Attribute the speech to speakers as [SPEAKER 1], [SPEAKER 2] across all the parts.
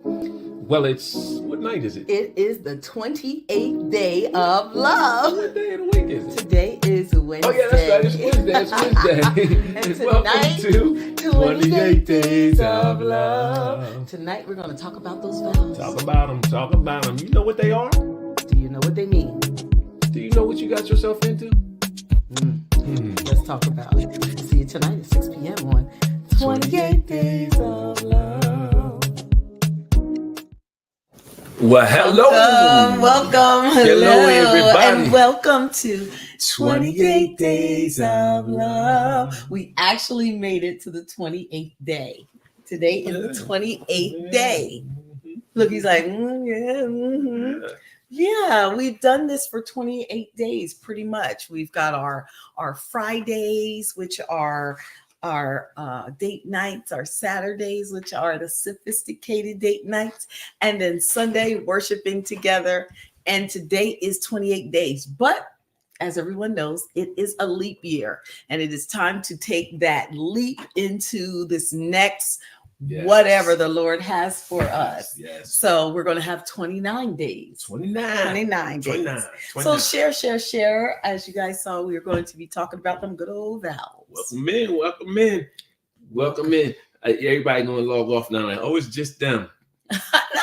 [SPEAKER 1] Well, what night is it?
[SPEAKER 2] It is the 28th day of love.
[SPEAKER 1] What day of the week is it?
[SPEAKER 2] Today is Wednesday.
[SPEAKER 1] Oh, yeah, that's right. It's Wednesday. It's Wednesday.
[SPEAKER 2] And
[SPEAKER 1] welcome to 28 Days of Love.
[SPEAKER 2] Tonight we're going to talk about those vows.
[SPEAKER 1] Talk about them. You know what they are?
[SPEAKER 2] Do you know what they mean?
[SPEAKER 1] Do you know what you got yourself into?
[SPEAKER 2] Let's talk about it. See you tonight at 6 p.m. on 28 Days of Love.
[SPEAKER 1] Well, hello.
[SPEAKER 2] Welcome.
[SPEAKER 1] Hello, everybody.
[SPEAKER 2] And welcome to 28 Days of Love. We actually made it to the 28th day. Today is the 28th day. Look, he's like, Yeah, we've done this for 28 days, pretty much. We've got our Fridays, which are our date nights, our Saturdays, which are the sophisticated date nights, and then Sunday worshiping together. And today is 28 days. But as everyone knows, it is a leap year, and it is time to take that leap into this next whatever the Lord has for us.
[SPEAKER 1] Yes.
[SPEAKER 2] So we're going to have 29 days. 29 days. So share. As you guys saw, we are going to be talking about them good old vows.
[SPEAKER 1] Welcome in. Everybody going to log off now. Like, oh, it's just them.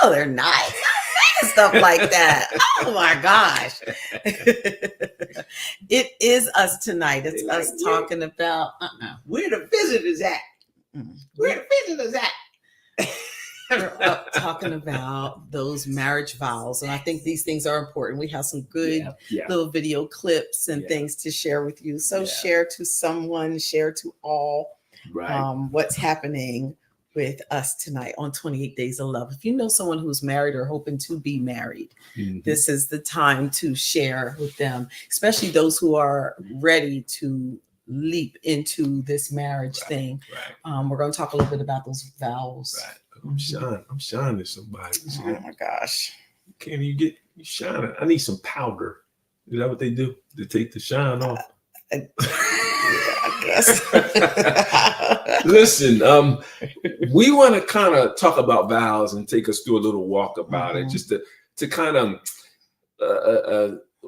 [SPEAKER 2] No, they're not. Saying stuff like that. Oh my gosh. It is us tonight. It's us talking about
[SPEAKER 3] where the visitors at. Where the visitors at?
[SPEAKER 2] We're talking about those marriage vows, and I think these things are important. We have some good little video clips and things to share with you. So share to someone, share to all what's happening with us tonight on 28 Days of Love. If you know someone who's married or hoping to be married, this is the time to share with them, especially those who are ready to leap into this marriage thing. We're going to talk a little bit about those vows.
[SPEAKER 1] I'm shining somebody.
[SPEAKER 2] Oh my gosh.
[SPEAKER 1] Can you shining? I need some powder. Is that what they do? They take the shine off.
[SPEAKER 2] I guess.
[SPEAKER 1] Listen, we want to kind of talk about vows and take us through a little walk about it, just to kind of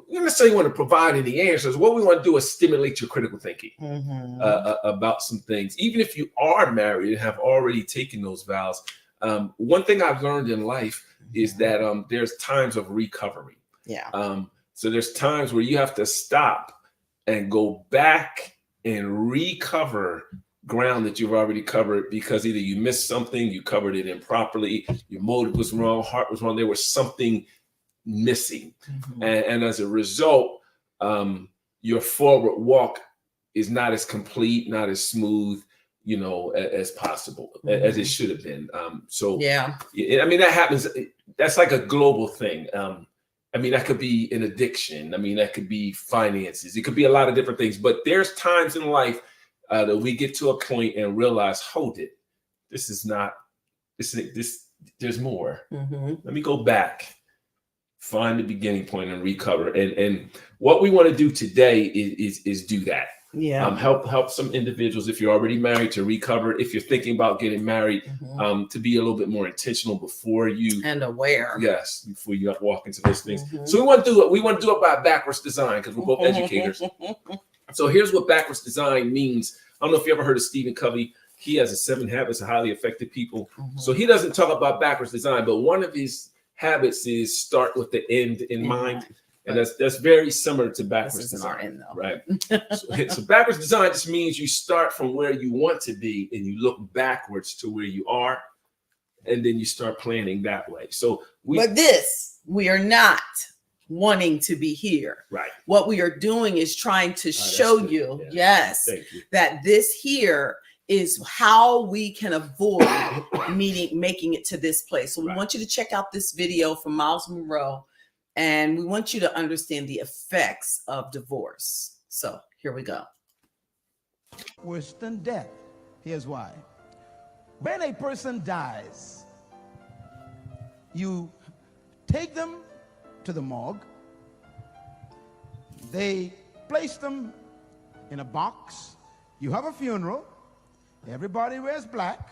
[SPEAKER 1] we don't necessarily want to provide any answers. What we want to do is stimulate your critical thinking about some things. Even if you are married and have already taken those vows, one thing I've learned in life is that there's times of recovery. So there's times where you have to stop and go back and recover ground that you've already covered, because either you missed something, you covered it improperly, your motive was wrong, heart was wrong, there was something missing. And as a result, your forward walk is not as complete, not as smooth, as possible, as it should have been. I mean, that happens. That's like a global thing. I mean, that could be an addiction. I mean, that could be finances. It could be a lot of different things. But there's times in life that we get to a point and realize, hold it, this is not this. There's more. Let me go back. Find the beginning point and recover. And what we want to do today is do that. Help some individuals, if you're already married, to recover. If you're thinking about getting married, to be a little bit more intentional before you
[SPEAKER 2] and aware.
[SPEAKER 1] Yes, before you walk into those things. So we want to do it by backwards design, because we're both educators. So here's what backwards design means. I don't know if you ever heard of Stephen Covey. He has 7 habits of highly effective people. So he doesn't talk about backwards design, but one of his habits is start with the end in mind. And that's very similar to backwards design, right? So backwards design just means you start from where you want to be and you look backwards to where you are, and then you start planning that way. So we
[SPEAKER 2] are not wanting to be here.
[SPEAKER 1] Right.
[SPEAKER 2] What we are doing is trying to show you, that this here is how we can avoid making it to this place. So we want you to check out this video from Miles Monroe, and we want you to understand the effects of divorce. So here we go.
[SPEAKER 4] Worse than death. Here's why. When a person dies, you take them to the morgue. They place them in a box. You have a funeral. Everybody wears black.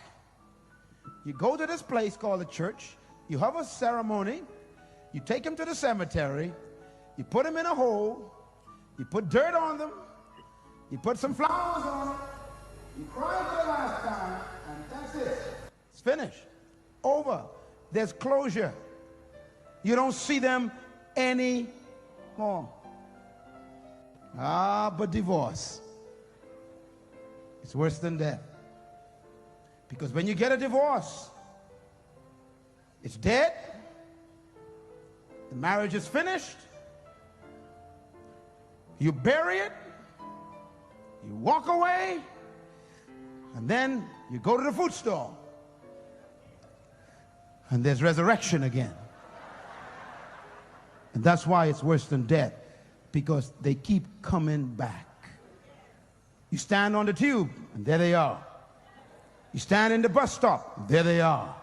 [SPEAKER 4] You go to this place called the church. You have a ceremony. You take them to the cemetery. You put them in a hole. You put dirt on them. You put some flowers on them. You cry for the last time, and that's it. It's finished. Over. There's closure. You don't see them anymore. But divorce, it's worse than death. Because when you get a divorce, it's dead. The marriage is finished. You bury it. You walk away. And then you go to the food store. And there's resurrection again. And that's why it's worse than death. Because they keep coming back. You stand on the tube, and there they are. You stand in the bus stop, there they are.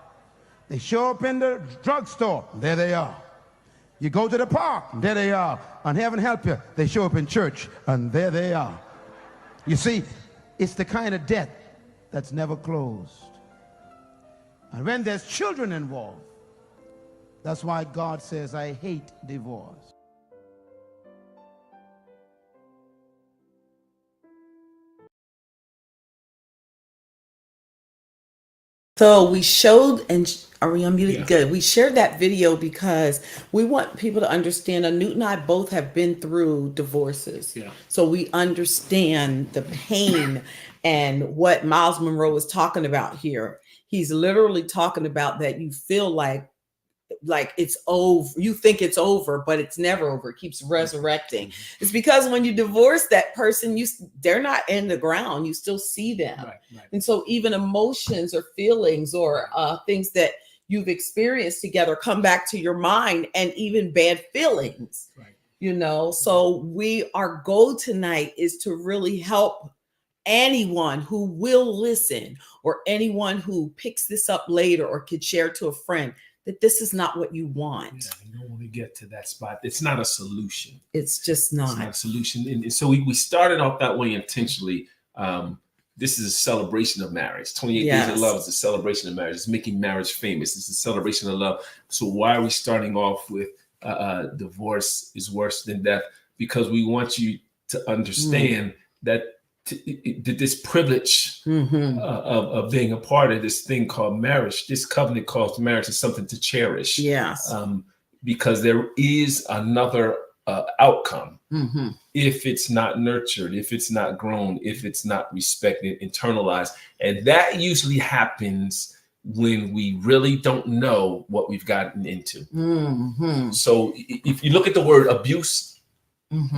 [SPEAKER 4] They show up in the drugstore, there they are. You go to the park, there they are. And heaven help you, they show up in church, and there they are. You see, it's the kind of death that's never closed. And when there's children involved, that's why God says, I hate divorce.
[SPEAKER 2] So we showed, and are we unmuted?
[SPEAKER 1] Yeah.
[SPEAKER 2] Good. We shared that video because we want people to understand. Newt and I both have been through divorces.
[SPEAKER 1] Yeah.
[SPEAKER 2] So we understand the pain and what Miles Monroe is talking about here. He's literally talking about that you feel like it's over. You think it's over, but it's never over. It keeps resurrecting. It's because when you divorce that person, they're not in the ground. You still see them.
[SPEAKER 1] Right.
[SPEAKER 2] And so even emotions or feelings or things that you've experienced together come back to your mind, and even bad feelings, right. So our goal tonight is to really help anyone who will listen, or anyone who picks this up later or could share to a friend, that this is not what you want.
[SPEAKER 1] Yeah, you don't want to get to that spot. It's not a solution.
[SPEAKER 2] It's just not.
[SPEAKER 1] It's not a solution. And so we started off that way intentionally. This is a celebration of marriage. 28 Days of Love is a celebration of marriage. It's making marriage famous. It's a celebration of love. So why are we starting off with divorce is worse than death? Because we want you to understand that this privilege of being a part of this thing called marriage, this covenant called marriage, is something to cherish.
[SPEAKER 2] Yes.
[SPEAKER 1] Because there is another outcome if it's not nurtured, if it's not grown, if it's not respected, internalized. And that usually happens when we really don't know what we've gotten into. So if you look at the word abuse,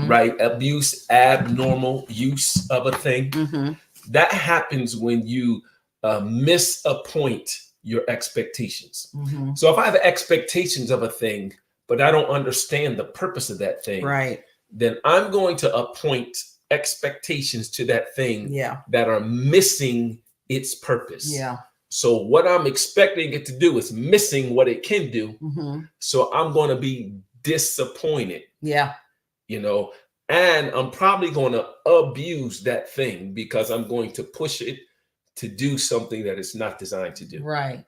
[SPEAKER 1] right? Abuse, abnormal use of a thing. That happens when you misappoint your expectations. So if I have expectations of a thing, but I don't understand the purpose of that thing,
[SPEAKER 2] right,
[SPEAKER 1] then I'm going to appoint expectations to that thing that are missing its purpose.
[SPEAKER 2] Yeah.
[SPEAKER 1] So what I'm expecting it to do is missing what it can do. So I'm going to be disappointed.
[SPEAKER 2] Yeah.
[SPEAKER 1] And I'm probably going to abuse that thing because I'm going to push it to do something that it's not designed to do.
[SPEAKER 2] Right.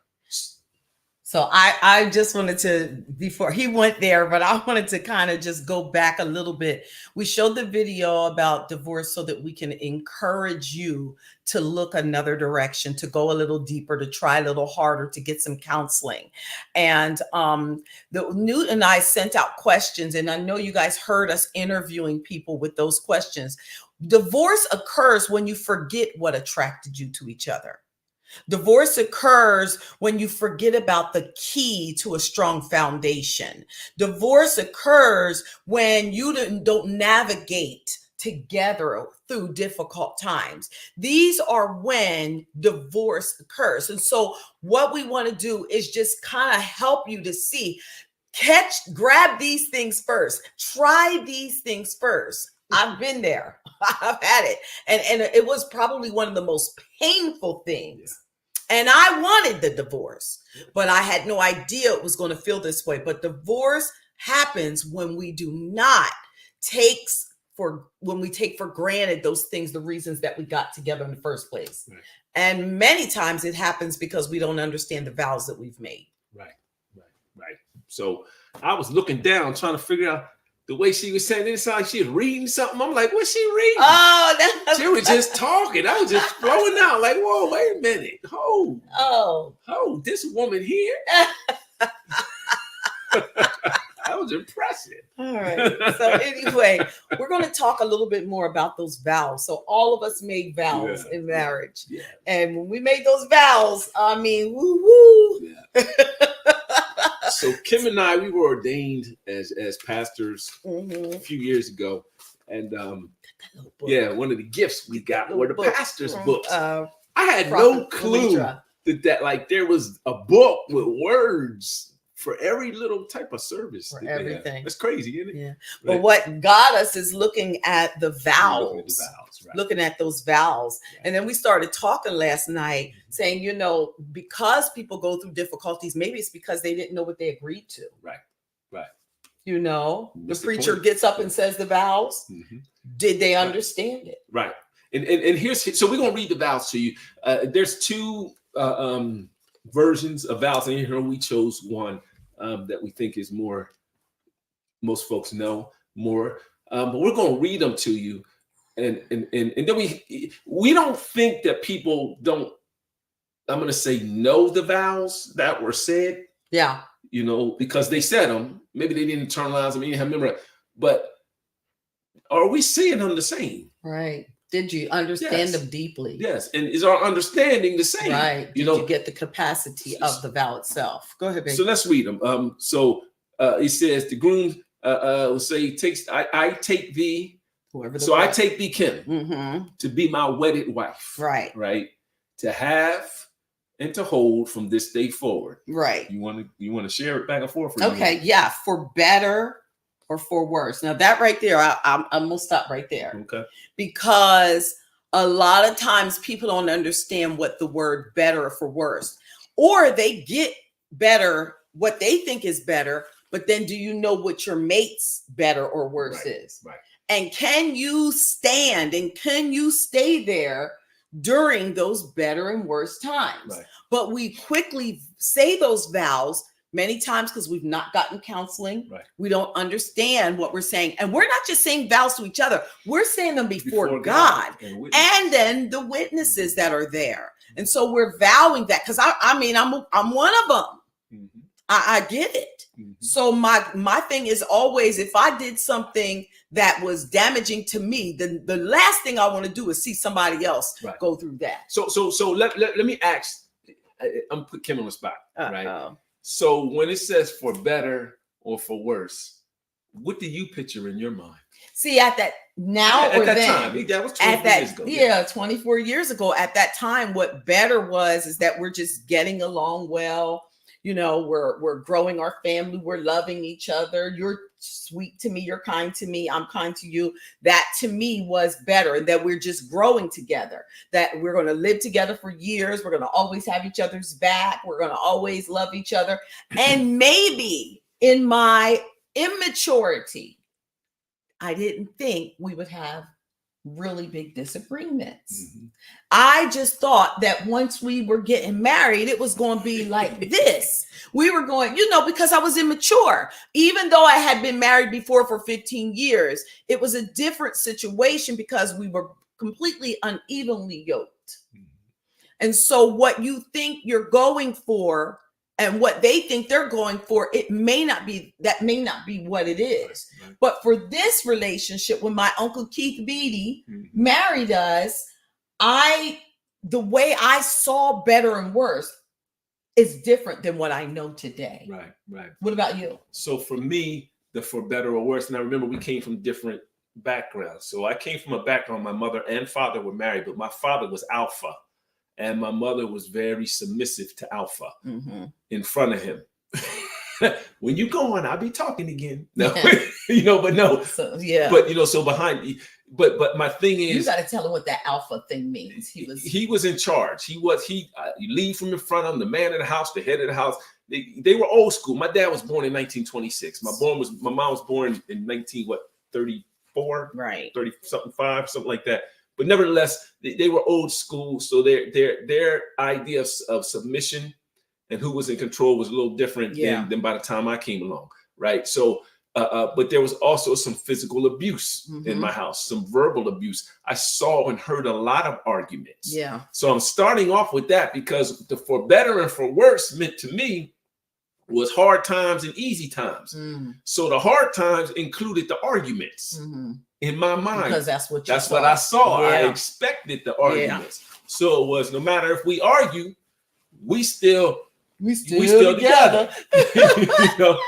[SPEAKER 2] So I just wanted to, before he went there, but I wanted to kind of just go back a little bit. We showed the video about divorce so that we can encourage you to look another direction, to go a little deeper, to try a little harder, to get some counseling. And Newt and I sent out questions, and I know you guys heard us interviewing people with those questions. Divorce occurs when you forget what attracted you to each other. Divorce occurs when you forget about the key to a strong foundation. Divorce occurs when you don't navigate together through difficult times. These are when divorce occurs. And so what we want to do is just kind of help you to see, grab these things first, try these things first. I've been there. I've had it. And it was probably one of the most painful things. And I wanted the divorce, but I had no idea it was going to feel this way. But divorce happens when we do not take for granted those things, the reasons that we got together in the first place. Right. And many times it happens because we don't understand the vows that we've made.
[SPEAKER 1] Right. So I was looking down, trying to figure out the way she was saying it. It sounded like she was reading something. I'm like, what's she reading?
[SPEAKER 2] Oh, that's
[SPEAKER 1] She was just talking. I was just flowing out. Like, whoa, wait a minute. Oh, this woman here. That was impressive.
[SPEAKER 2] All right. So anyway, we're going to talk a little bit more about those vows. So all of us made vows in marriage.
[SPEAKER 1] Yeah.
[SPEAKER 2] And when we made those vows, I mean, woo-hoo.
[SPEAKER 1] Yeah. So Kim and I, we were ordained as pastors a few years ago. And one of the gifts we got were the pastor's books. I had no clue that like there was a book with words for every little type of service.
[SPEAKER 2] For everything.
[SPEAKER 1] That's crazy, isn't it?
[SPEAKER 2] Yeah.
[SPEAKER 1] Right.
[SPEAKER 2] But what got us is looking at the vows. Looking at those vows.
[SPEAKER 1] Yeah.
[SPEAKER 2] And then we started talking last night saying, you know, because people go through difficulties, maybe it's because they didn't know what they agreed to.
[SPEAKER 1] Right.
[SPEAKER 2] You know,
[SPEAKER 1] That's
[SPEAKER 2] the preacher gets up and says the vows. Did they understand it?
[SPEAKER 1] Right. And here's, so we're going to read the vows to you. There's two versions of vows, and here we chose one that we think is more, most folks know more, but we're going to read them to you. And then we don't think that people don't, I'm going to say, know the vows that were said.
[SPEAKER 2] Yeah.
[SPEAKER 1] You know, because they said them. Maybe they didn't internalize them, they didn't have memory. But are we seeing them the same?
[SPEAKER 2] Right. Did you understand them deeply?
[SPEAKER 1] Yes. And is our understanding the same?
[SPEAKER 2] Right. Did you get the capacity of the vow itself? Go ahead, baby.
[SPEAKER 1] So let's read them. So it says the groom will say, I take thee. I take thee, Kim, to be my wedded wife.
[SPEAKER 2] Right.
[SPEAKER 1] Right. To have and to hold from this day forward.
[SPEAKER 2] Right.
[SPEAKER 1] You want to share it back and forth?
[SPEAKER 2] Okay. Yeah. For better or for worse. Now that right there, I'm gonna stop right there.
[SPEAKER 1] Okay.
[SPEAKER 2] Because a lot of times people don't understand what the word better or for worse, or they get better, what they think is better, but then do you know what your mate's better or worse is?
[SPEAKER 1] Right.
[SPEAKER 2] And can you stand and can you stay there during those better and worse times?
[SPEAKER 1] Right.
[SPEAKER 2] But we quickly say those vows many times because we've not gotten counseling.
[SPEAKER 1] Right.
[SPEAKER 2] We don't understand what we're saying. And we're not just saying vows to each other. We're saying them before God and then the witnesses that are there. And so we're vowing that because I mean, I'm one of them. I get it. So my thing is always, if I did something that was damaging to me, then the last thing I want to do is see somebody else go through that.
[SPEAKER 1] So let me ask, I'm put Kim on the spot, right? So when it says for better or for worse, what do you picture in your mind?
[SPEAKER 2] See, at that now or then,
[SPEAKER 1] time, that was 24 years ago.
[SPEAKER 2] Yeah, 24 years ago. At that time, what better was is that we're just getting along well. You know, we're growing our family. We're loving each other. You're sweet to me. You're kind to me. I'm kind to you. That to me was better. And that we're just growing together, that we're going to live together for years. We're going to always have each other's back. We're going to always love each other. And maybe in my immaturity, I didn't think we would have really big disagreements. I just thought that once we were getting married, it was going to be like this. We were going, you know, because I was immature. Even though I had been married before for 15 years, it was a different situation because we were completely unevenly yoked. And so what you think you're going for and what they think they're going for, it may not be what it is. Right. But for this relationship, when my Uncle Keith Beatty married us, the way I saw better and worse is different than what I know today.
[SPEAKER 1] Right.
[SPEAKER 2] What about you?
[SPEAKER 1] So for me, the for better or worse, and I remember we came from different backgrounds. So I came from a background, my mother and father were married, but my father was alpha. And my mother was very submissive to alpha in front of him. When you go on, I'll be talking again. No, you know, but no.
[SPEAKER 2] So, yeah.
[SPEAKER 1] But, you know, so behind me, but my thing is.
[SPEAKER 2] You got to tell him what that alpha thing means.
[SPEAKER 1] He was in charge. You lead from the front. I'm the man of the house, the head of the house. They were old school. My dad was born in 1926. My mom was born in 34,
[SPEAKER 2] right.
[SPEAKER 1] 30 something 5, something like that. But nevertheless, they were old school. So their idea of submission and who was in control was a little different than by the time I came along, right? So, but there was also some physical abuse in my house, some verbal abuse. I saw and heard a lot of arguments.
[SPEAKER 2] Yeah.
[SPEAKER 1] So I'm starting off with that because the for better and for worse meant to me was hard times and easy times. So the hard times included the arguments in my mind.
[SPEAKER 2] Because that's what
[SPEAKER 1] what I saw.
[SPEAKER 2] Yeah.
[SPEAKER 1] I expected the arguments. So it was no matter if we argue, we still together. You know,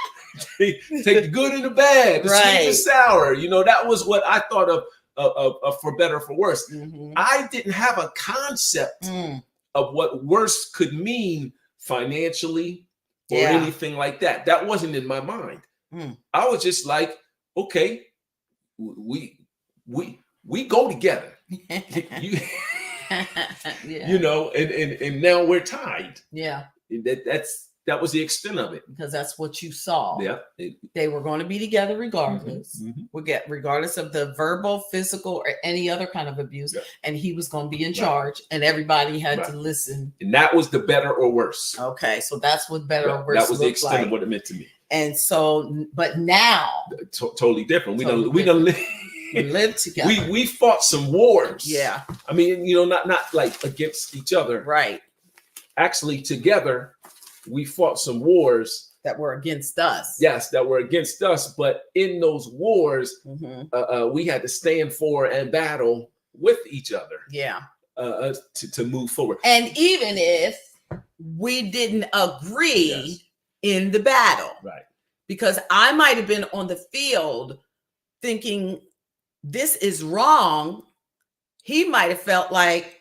[SPEAKER 1] take the good and the bad, the sweet and the sour. You know, that was what I thought of for better, for worse. I didn't have a concept of what worse could mean financially or anything like that. That wasn't in my mind. I was just like, okay, we go together. You know, and now we're tied.
[SPEAKER 2] Yeah.
[SPEAKER 1] That was the extent of it.
[SPEAKER 2] Because that's what you saw.
[SPEAKER 1] Yeah.
[SPEAKER 2] They were going to be together regardless. Regardless of the verbal, physical, or any other kind of abuse. Yeah. And he was going to be in charge, and everybody had to listen.
[SPEAKER 1] And that was the better or worse.
[SPEAKER 2] Okay. So that's what better or worse.
[SPEAKER 1] That was the extent of what it meant to me.
[SPEAKER 2] And so, but now
[SPEAKER 1] totally different. We done
[SPEAKER 2] live together.
[SPEAKER 1] We fought some wars.
[SPEAKER 2] Yeah.
[SPEAKER 1] I mean, you know, not like against each other.
[SPEAKER 2] Right.
[SPEAKER 1] Actually, together, we fought some wars
[SPEAKER 2] that were against us.
[SPEAKER 1] Yes, that were against us. But in those wars, we had to stand for and battle with each other.
[SPEAKER 2] Yeah.
[SPEAKER 1] To move forward.
[SPEAKER 2] And even if we didn't agree in the battle,
[SPEAKER 1] right?
[SPEAKER 2] Because I might have been on the field thinking this is wrong. He might have felt like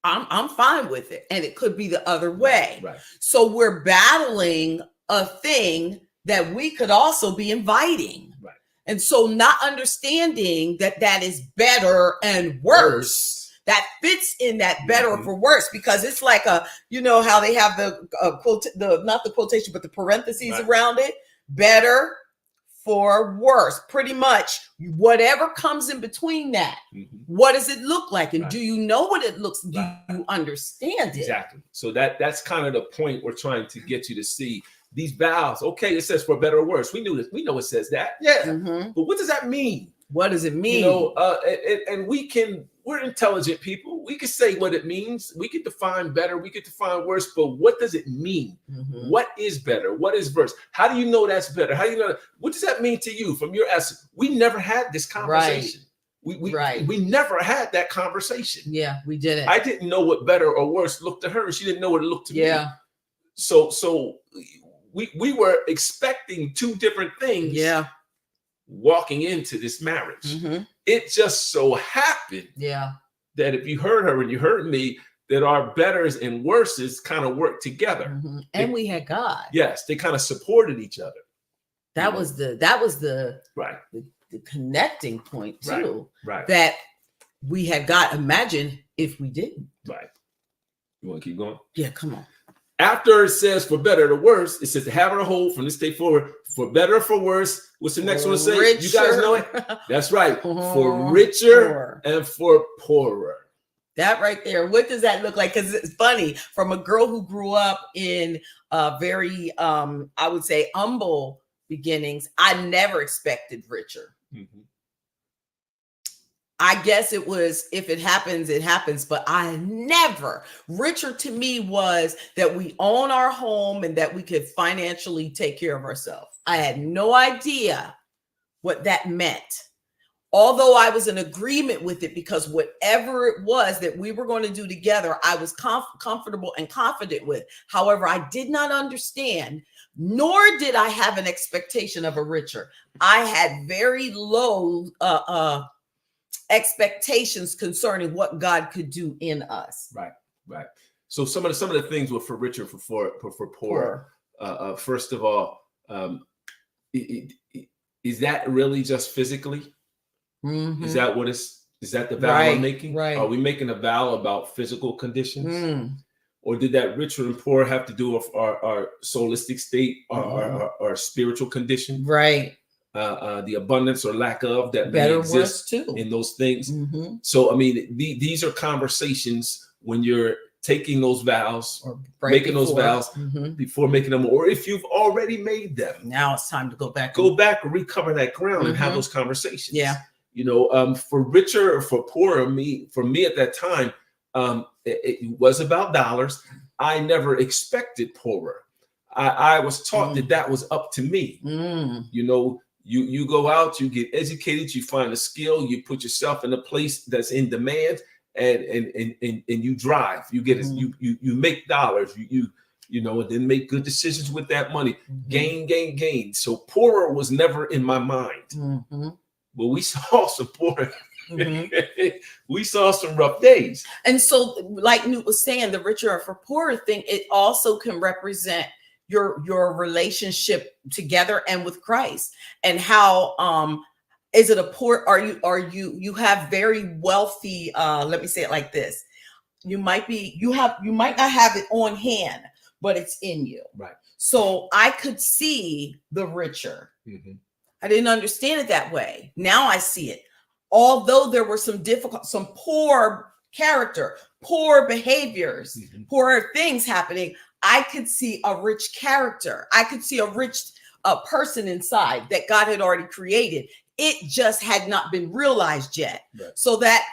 [SPEAKER 2] I'm fine with it. And it could be the other way.
[SPEAKER 1] Right.
[SPEAKER 2] So we're battling a thing that we could also be inviting.
[SPEAKER 1] Right.
[SPEAKER 2] And so not understanding that is better and worse, that fits in that better for worse, because it's like you know how they have not the quotation, but the parentheses around it, better for worse, pretty much whatever comes in between that. What does it look like? And do you know what it looks like? Do you understand it?
[SPEAKER 1] Exactly. So that's kind of the point we're trying to get you to see. These vows, okay, it says for better or worse. We knew this. We know it says that. Yeah. But what does that mean?
[SPEAKER 2] What does it mean?
[SPEAKER 1] You know, and we're intelligent people. We can say what it means. We can define better. We can define worse. But what does it mean? What is better? What is worse? How do you know that's better? How do you know? What does that mean to you from your essence? We never had this conversation. We never had that conversation.
[SPEAKER 2] Yeah, we didn't.
[SPEAKER 1] I didn't know what better or worse looked to her. She didn't know what it looked to me.
[SPEAKER 2] Yeah.
[SPEAKER 1] So we were expecting two different things.
[SPEAKER 2] Yeah.
[SPEAKER 1] Walking into this marriage. It just so happened that if you heard her and you heard me, that our betters and worses kind of worked together.
[SPEAKER 2] And we had God.
[SPEAKER 1] Yes, they kind of supported each other.
[SPEAKER 2] That was the
[SPEAKER 1] right.
[SPEAKER 2] The connecting point too.
[SPEAKER 1] Right.
[SPEAKER 2] That we had God. Imagine if we didn't.
[SPEAKER 1] Right. You want to keep going?
[SPEAKER 2] Yeah, come on.
[SPEAKER 1] After it says for better or worse, it says to have or hold from this day forward, for better or for worse. What's the next one say?
[SPEAKER 2] Richer.
[SPEAKER 1] You guys know it? That's right. For richer and for poorer.
[SPEAKER 2] That right there. What does that look like? Because it's funny, from a girl who grew up in very, I would say, humble beginnings, I never expected richer. I guess it was, if it happens, it happens, but I never. Richer to me was that we own our home and that we could financially take care of ourselves. I had no idea what that meant. Although I was in agreement with it, because whatever it was that we were going to do together, I was comfortable and confident with. However, I did not understand, nor did I have an expectation of a richer. I had very low expectations concerning what God could do in us.
[SPEAKER 1] Right. So some of the things were for richer, for poor. First of all, is that really just physically? Is that what is that the vow we're making?
[SPEAKER 2] Right.
[SPEAKER 1] Are we making a vow about physical conditions? Or did that richer and poor have to do with our soulistic state, our spiritual condition?
[SPEAKER 2] Right.
[SPEAKER 1] The abundance or lack of that
[SPEAKER 2] better
[SPEAKER 1] may exist
[SPEAKER 2] too
[SPEAKER 1] in those things. So, I mean, these are conversations when you're taking those vows,
[SPEAKER 2] or
[SPEAKER 1] making those vows
[SPEAKER 2] Mhm.
[SPEAKER 1] before making them, or if you've already made them,
[SPEAKER 2] Now it's time to go back.
[SPEAKER 1] go back and recover that ground and have those conversations.
[SPEAKER 2] Yeah.
[SPEAKER 1] You know, for richer or for poorer, for me at that time, it was about dollars. I never expected poorer. I was taught that was up to me. You know, you go out, you get educated, you find a skill, you put yourself in a place that's in demand, and you drive. You get you make dollars. You know, and then make good decisions with that money. Gain. So poorer was never in my mind. But we saw some poor. We saw some rough days.
[SPEAKER 2] And so, like Newt was saying, the richer or for poorer thing, it also can represent your relationship together and with Christ, and how is it a poor, you have very wealthy, let me say it like this, you might not have it on hand, but it's in you,
[SPEAKER 1] right?
[SPEAKER 2] So I could see the richer. I didn't understand it that way. Now I see it. Although there were some poor character, poor behaviors, poor things happening, I could see a rich character. I could see a rich person inside that God had already created. It just had not been realized yet. Right. So that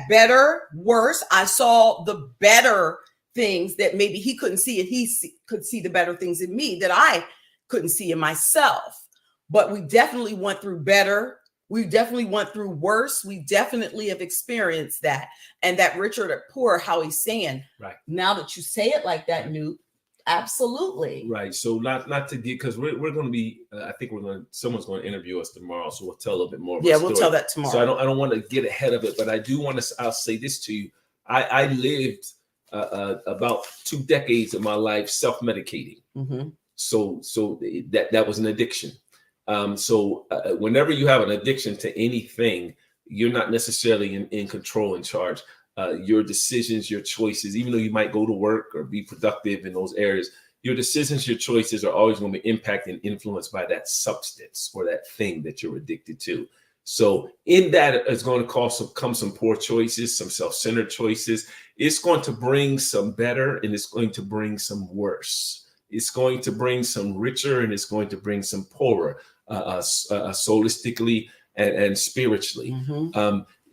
[SPEAKER 2] better, worse, I saw the better things that maybe he couldn't see, and he could see the better things in me that I couldn't see in myself. But we definitely went through better. We definitely went through worse. We definitely have experienced that. And that richer or poor, how he's saying, right now that you say it like that, Newt, absolutely.
[SPEAKER 1] Right. So not to get, because we're going to be, I think someone's going to interview us tomorrow. So we'll tell a little bit more.
[SPEAKER 2] Yeah, we'll tell that tomorrow.
[SPEAKER 1] So I don't want to get ahead of it, but I do want to, I'll say this to you. I lived about 2 decades of my life self-medicating. So that was an addiction. Whenever you have an addiction to anything, you're not necessarily in control, in charge. Your decisions, your choices, even though you might go to work or be productive in those areas, your decisions, your choices are always going to be impacted and influenced by that substance or that thing that you're addicted to. So in that is going to come some poor choices, some self-centered choices. It's going to bring some better, and it's going to bring some worse. It's going to bring some richer, and it's going to bring some poorer, solistically and spiritually.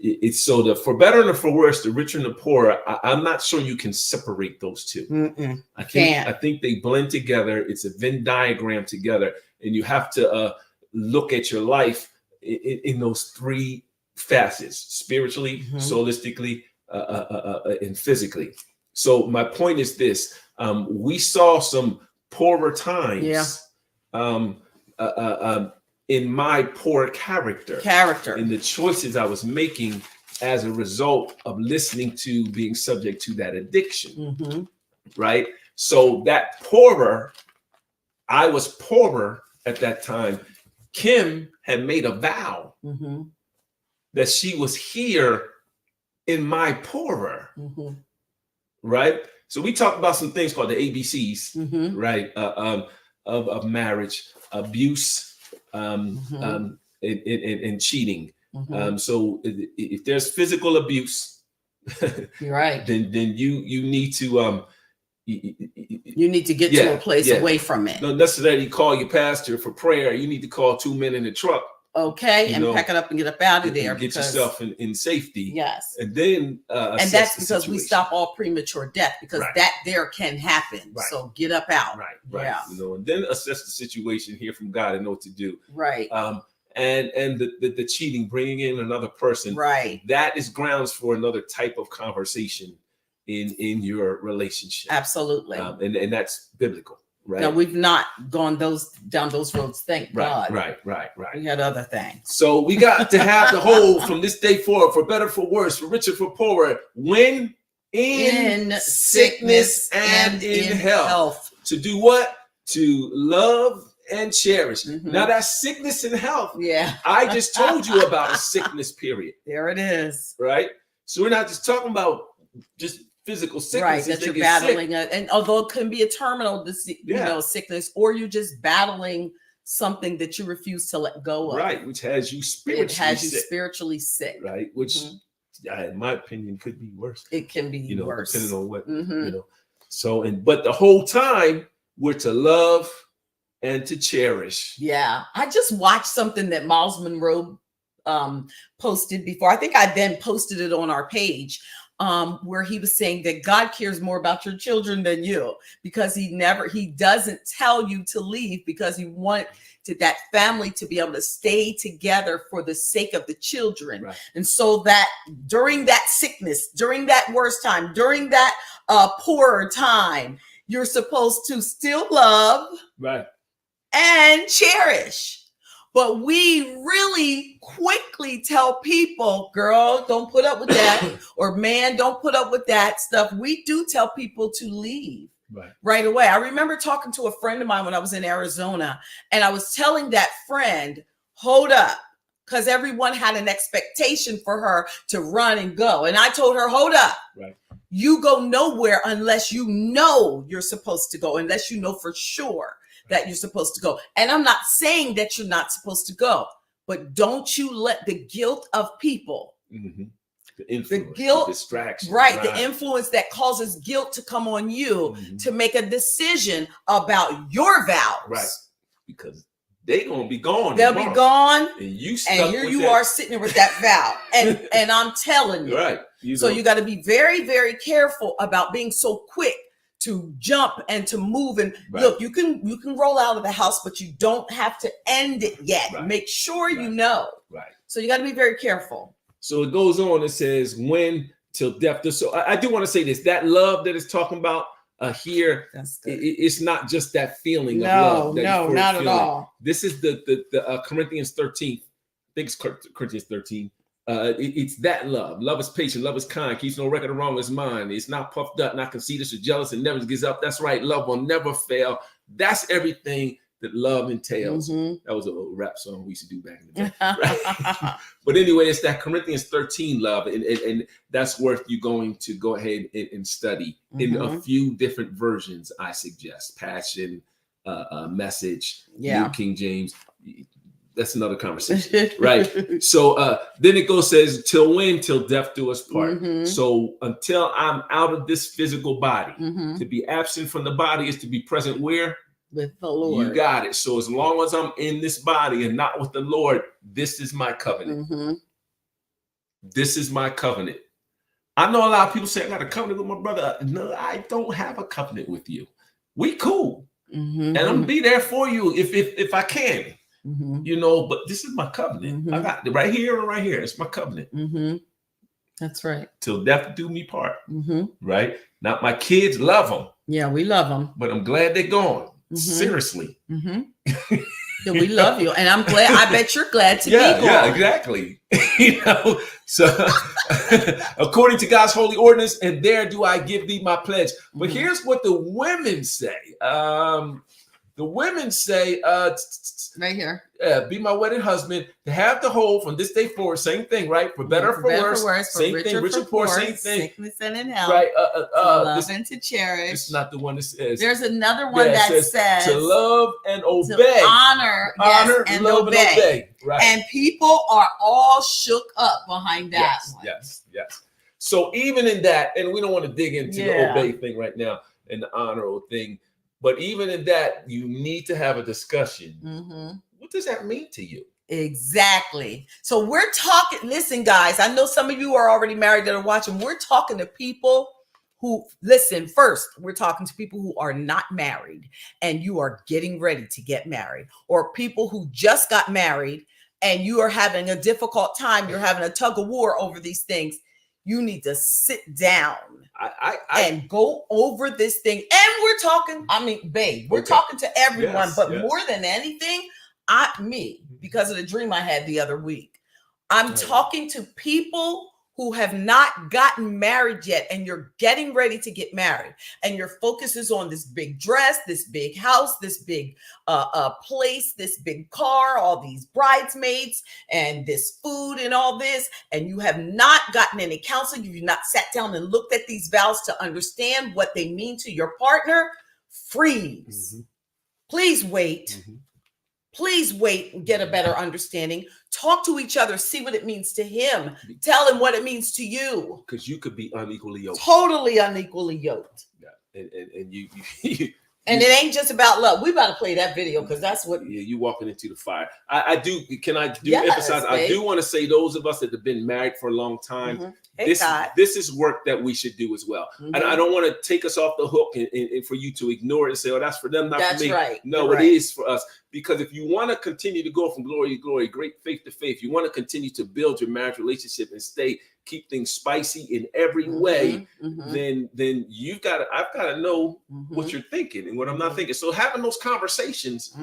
[SPEAKER 1] It's so the for better and the for worse, the richer and the poorer. I'm not sure you can separate those two. I think they blend together. It's a Venn diagram together, and you have to look at your life in those 3 facets: spiritually, solistically, and physically. So my point is this: we saw some poorer times. In my poor character in the choices I was making as a result of listening to being subject to that addiction. Right. So that poorer, I was poorer at that time. Kim had made a vow that she was here in my poorer. Right. So we talked about some things called the ABCs, right? Of marriage: abuse, and cheating. So if there's physical abuse,
[SPEAKER 2] you're right.
[SPEAKER 1] Then you need to
[SPEAKER 2] you need to get to a place away from it.
[SPEAKER 1] Don't necessarily call your pastor for prayer. You need to call 2 men in the truck.
[SPEAKER 2] Okay, and pack it up and get up out of there.
[SPEAKER 1] Get yourself in safety.
[SPEAKER 2] Yes.
[SPEAKER 1] And then
[SPEAKER 2] and that's because we stop all premature death, because that there can happen. Right. So get up out.
[SPEAKER 1] Right.
[SPEAKER 2] Yeah.
[SPEAKER 1] And then assess the situation, hear from God, and know what to do.
[SPEAKER 2] Right.
[SPEAKER 1] And the cheating, bringing in another person.
[SPEAKER 2] Right.
[SPEAKER 1] That is grounds for another type of conversation in your relationship.
[SPEAKER 2] Absolutely.
[SPEAKER 1] And that's biblical. Right.
[SPEAKER 2] No, we've not gone down those roads. Thank God.
[SPEAKER 1] Right.
[SPEAKER 2] We had other things.
[SPEAKER 1] So we got to have the whole from this day forward, for better, for worse, for richer, for poorer, when in sickness and in health. To do what? To love and cherish. Now that sickness and health.
[SPEAKER 2] Yeah.
[SPEAKER 1] I just told you about a sickness period.
[SPEAKER 2] There it is.
[SPEAKER 1] Right. So we're not just talking about just physical sickness,
[SPEAKER 2] right? That you're battling, and although it can be a terminal, sickness, or you're just battling something that you refuse to let go of,
[SPEAKER 1] right? Which has you spiritually sick,
[SPEAKER 2] right?
[SPEAKER 1] Which in my opinion, could be worse.
[SPEAKER 2] It can be worse.
[SPEAKER 1] Depending on what, So, but the whole time we're to love and to cherish.
[SPEAKER 2] Yeah. I just watched something that Miles Monroe posted before. I think I then posted it on our page, where he was saying that God cares more about your children than you, because he doesn't tell you to leave, because he wanted that family to be able to stay together for the sake of the children.
[SPEAKER 1] Right.
[SPEAKER 2] And so that during that sickness, during that worst time, during that poorer time, you're supposed to still love,
[SPEAKER 1] right,
[SPEAKER 2] and cherish. But we really quickly tell people, girl, don't put up with that, or man, don't put up with that stuff. We do tell people to leave right away. I remember talking to a friend of mine when I was in Arizona, and I was telling that friend, hold up, because everyone had an expectation for her to run and go. And I told her, hold up.
[SPEAKER 1] Right.
[SPEAKER 2] You go nowhere unless you know you're supposed to go, unless you know for sure that you're supposed to go. And I'm not saying that you're not supposed to go, but don't you let the guilt of people,
[SPEAKER 1] the influence,
[SPEAKER 2] the guilt,
[SPEAKER 1] the distraction,
[SPEAKER 2] right, the influence that causes guilt to come on you to make a decision about your vows.
[SPEAKER 1] Right. Because they're gonna be gone.
[SPEAKER 2] They'll be gone,
[SPEAKER 1] and
[SPEAKER 2] here you are sitting there with that vow. And I'm telling you,
[SPEAKER 1] right.
[SPEAKER 2] You got to be very, very careful about being so quick to jump and to move. And look, you can roll out of the house, but you don't have to end it yet.
[SPEAKER 1] Right.
[SPEAKER 2] Make sure you know.
[SPEAKER 1] Right.
[SPEAKER 2] So you got to be very careful.
[SPEAKER 1] So it goes on. It says, when till death. So I do want to say this: that love that it's talking about here, it's not just that feeling of love.
[SPEAKER 2] No, not at all.
[SPEAKER 1] This is the Corinthians 13. I think it's Corinthians 13. It's that love. Love is patient. Love is kind. Keeps no record of wrong with mine. It's not puffed up, not conceited, or jealous, and never gives up. That's right. Love will never fail. That's everything that love entails. That was a little rap song we used to do back in the day. Right? But anyway, it's that Corinthians 13 love, and that's worth you going to go ahead and study in a few different versions. I suggest Passion, Message, New King James. That's another conversation, right? So then it says, till when? Till death do us part. So until I'm out of this physical body, to be absent from the body is to be present where?
[SPEAKER 2] With the Lord.
[SPEAKER 1] You got it. So as long as I'm in this body and not with the Lord, this is my covenant. This is my covenant. I know a lot of people say, I got a covenant with my brother. No, I don't have a covenant with you. We cool. And I'm gonna be there for you if I can. But this is my covenant. I got it right here and right here. It's my covenant.
[SPEAKER 2] That's right.
[SPEAKER 1] Till death do me part. Right? Not my kids, love them.
[SPEAKER 2] Yeah, we love them.
[SPEAKER 1] But I'm glad they're gone. Seriously.
[SPEAKER 2] Yeah, we love you. And I'm glad. I bet you're glad to be gone.
[SPEAKER 1] Yeah, exactly. So according to God's holy ordinance, and there do I give thee my pledge. But here's what the women say. The women say,
[SPEAKER 2] right here,
[SPEAKER 1] be my wedded husband, to have the whole from this day forward, same thing, right? For better, for worse, same thing, rich or poor, same thing.
[SPEAKER 2] Sickness and in health,
[SPEAKER 1] right?
[SPEAKER 2] Love and to cherish.
[SPEAKER 1] It's not the one that says.
[SPEAKER 2] There's another one that says
[SPEAKER 1] to love and obey,
[SPEAKER 2] to honor, and
[SPEAKER 1] love
[SPEAKER 2] obey.
[SPEAKER 1] And obey. Right.
[SPEAKER 2] And people are all shook up behind that one.
[SPEAKER 1] Yes. So even in that, and we don't want to dig into the obey thing right now and the honor thing. But even in that, you need to have a discussion. What does that mean to you?
[SPEAKER 2] Exactly. So we're talking, listen, guys, I know some of you are already married that are watching. We're talking to people who, listen, first, we're talking to people who are not married and you are getting ready to get married, or people who just got married and you are having a difficult time. You're having a tug of war over these things. You need to sit down and go over this thing. And we're talking, babe, we're talking to everyone, but more than anything, because of the dream I had the other week, I'm talking to people who have not gotten married yet, and you're getting ready to get married, and your focus is on this big dress, this big house, this big place, this big car, all these bridesmaids, and this food and all this, and you have not gotten any counseling. You've not sat down and looked at these vows to understand what they mean to your partner. Freeze. Please wait. Please wait and get a better understanding. Talk to each other. See what it means to him. Tell him what it means to you.
[SPEAKER 1] Because you could be unequally yoked.
[SPEAKER 2] Totally unequally yoked.
[SPEAKER 1] Yeah. And you
[SPEAKER 2] and it ain't just about love. We about to play that video because that's what.
[SPEAKER 1] Yeah, you walking into the fire. I do. Can I do
[SPEAKER 2] Yes,
[SPEAKER 1] emphasize?
[SPEAKER 2] babe.
[SPEAKER 1] I do want to say those of us that have been married for a long time.
[SPEAKER 2] Mm-hmm. Hey,
[SPEAKER 1] this is work that we should do as well.
[SPEAKER 2] Mm-hmm.
[SPEAKER 1] And I don't want to take us off the hook and for you to ignore it and say, "Oh, that's for them, not
[SPEAKER 2] that's
[SPEAKER 1] for me."
[SPEAKER 2] Right.
[SPEAKER 1] No,
[SPEAKER 2] You're
[SPEAKER 1] it
[SPEAKER 2] right.
[SPEAKER 1] is for us. Because if you want to continue to go from glory to glory, great faith to faith, you want to continue to build your marriage relationship and keep things spicy in every way, then I've got to know what you're thinking and what I'm not thinking. So having those conversations,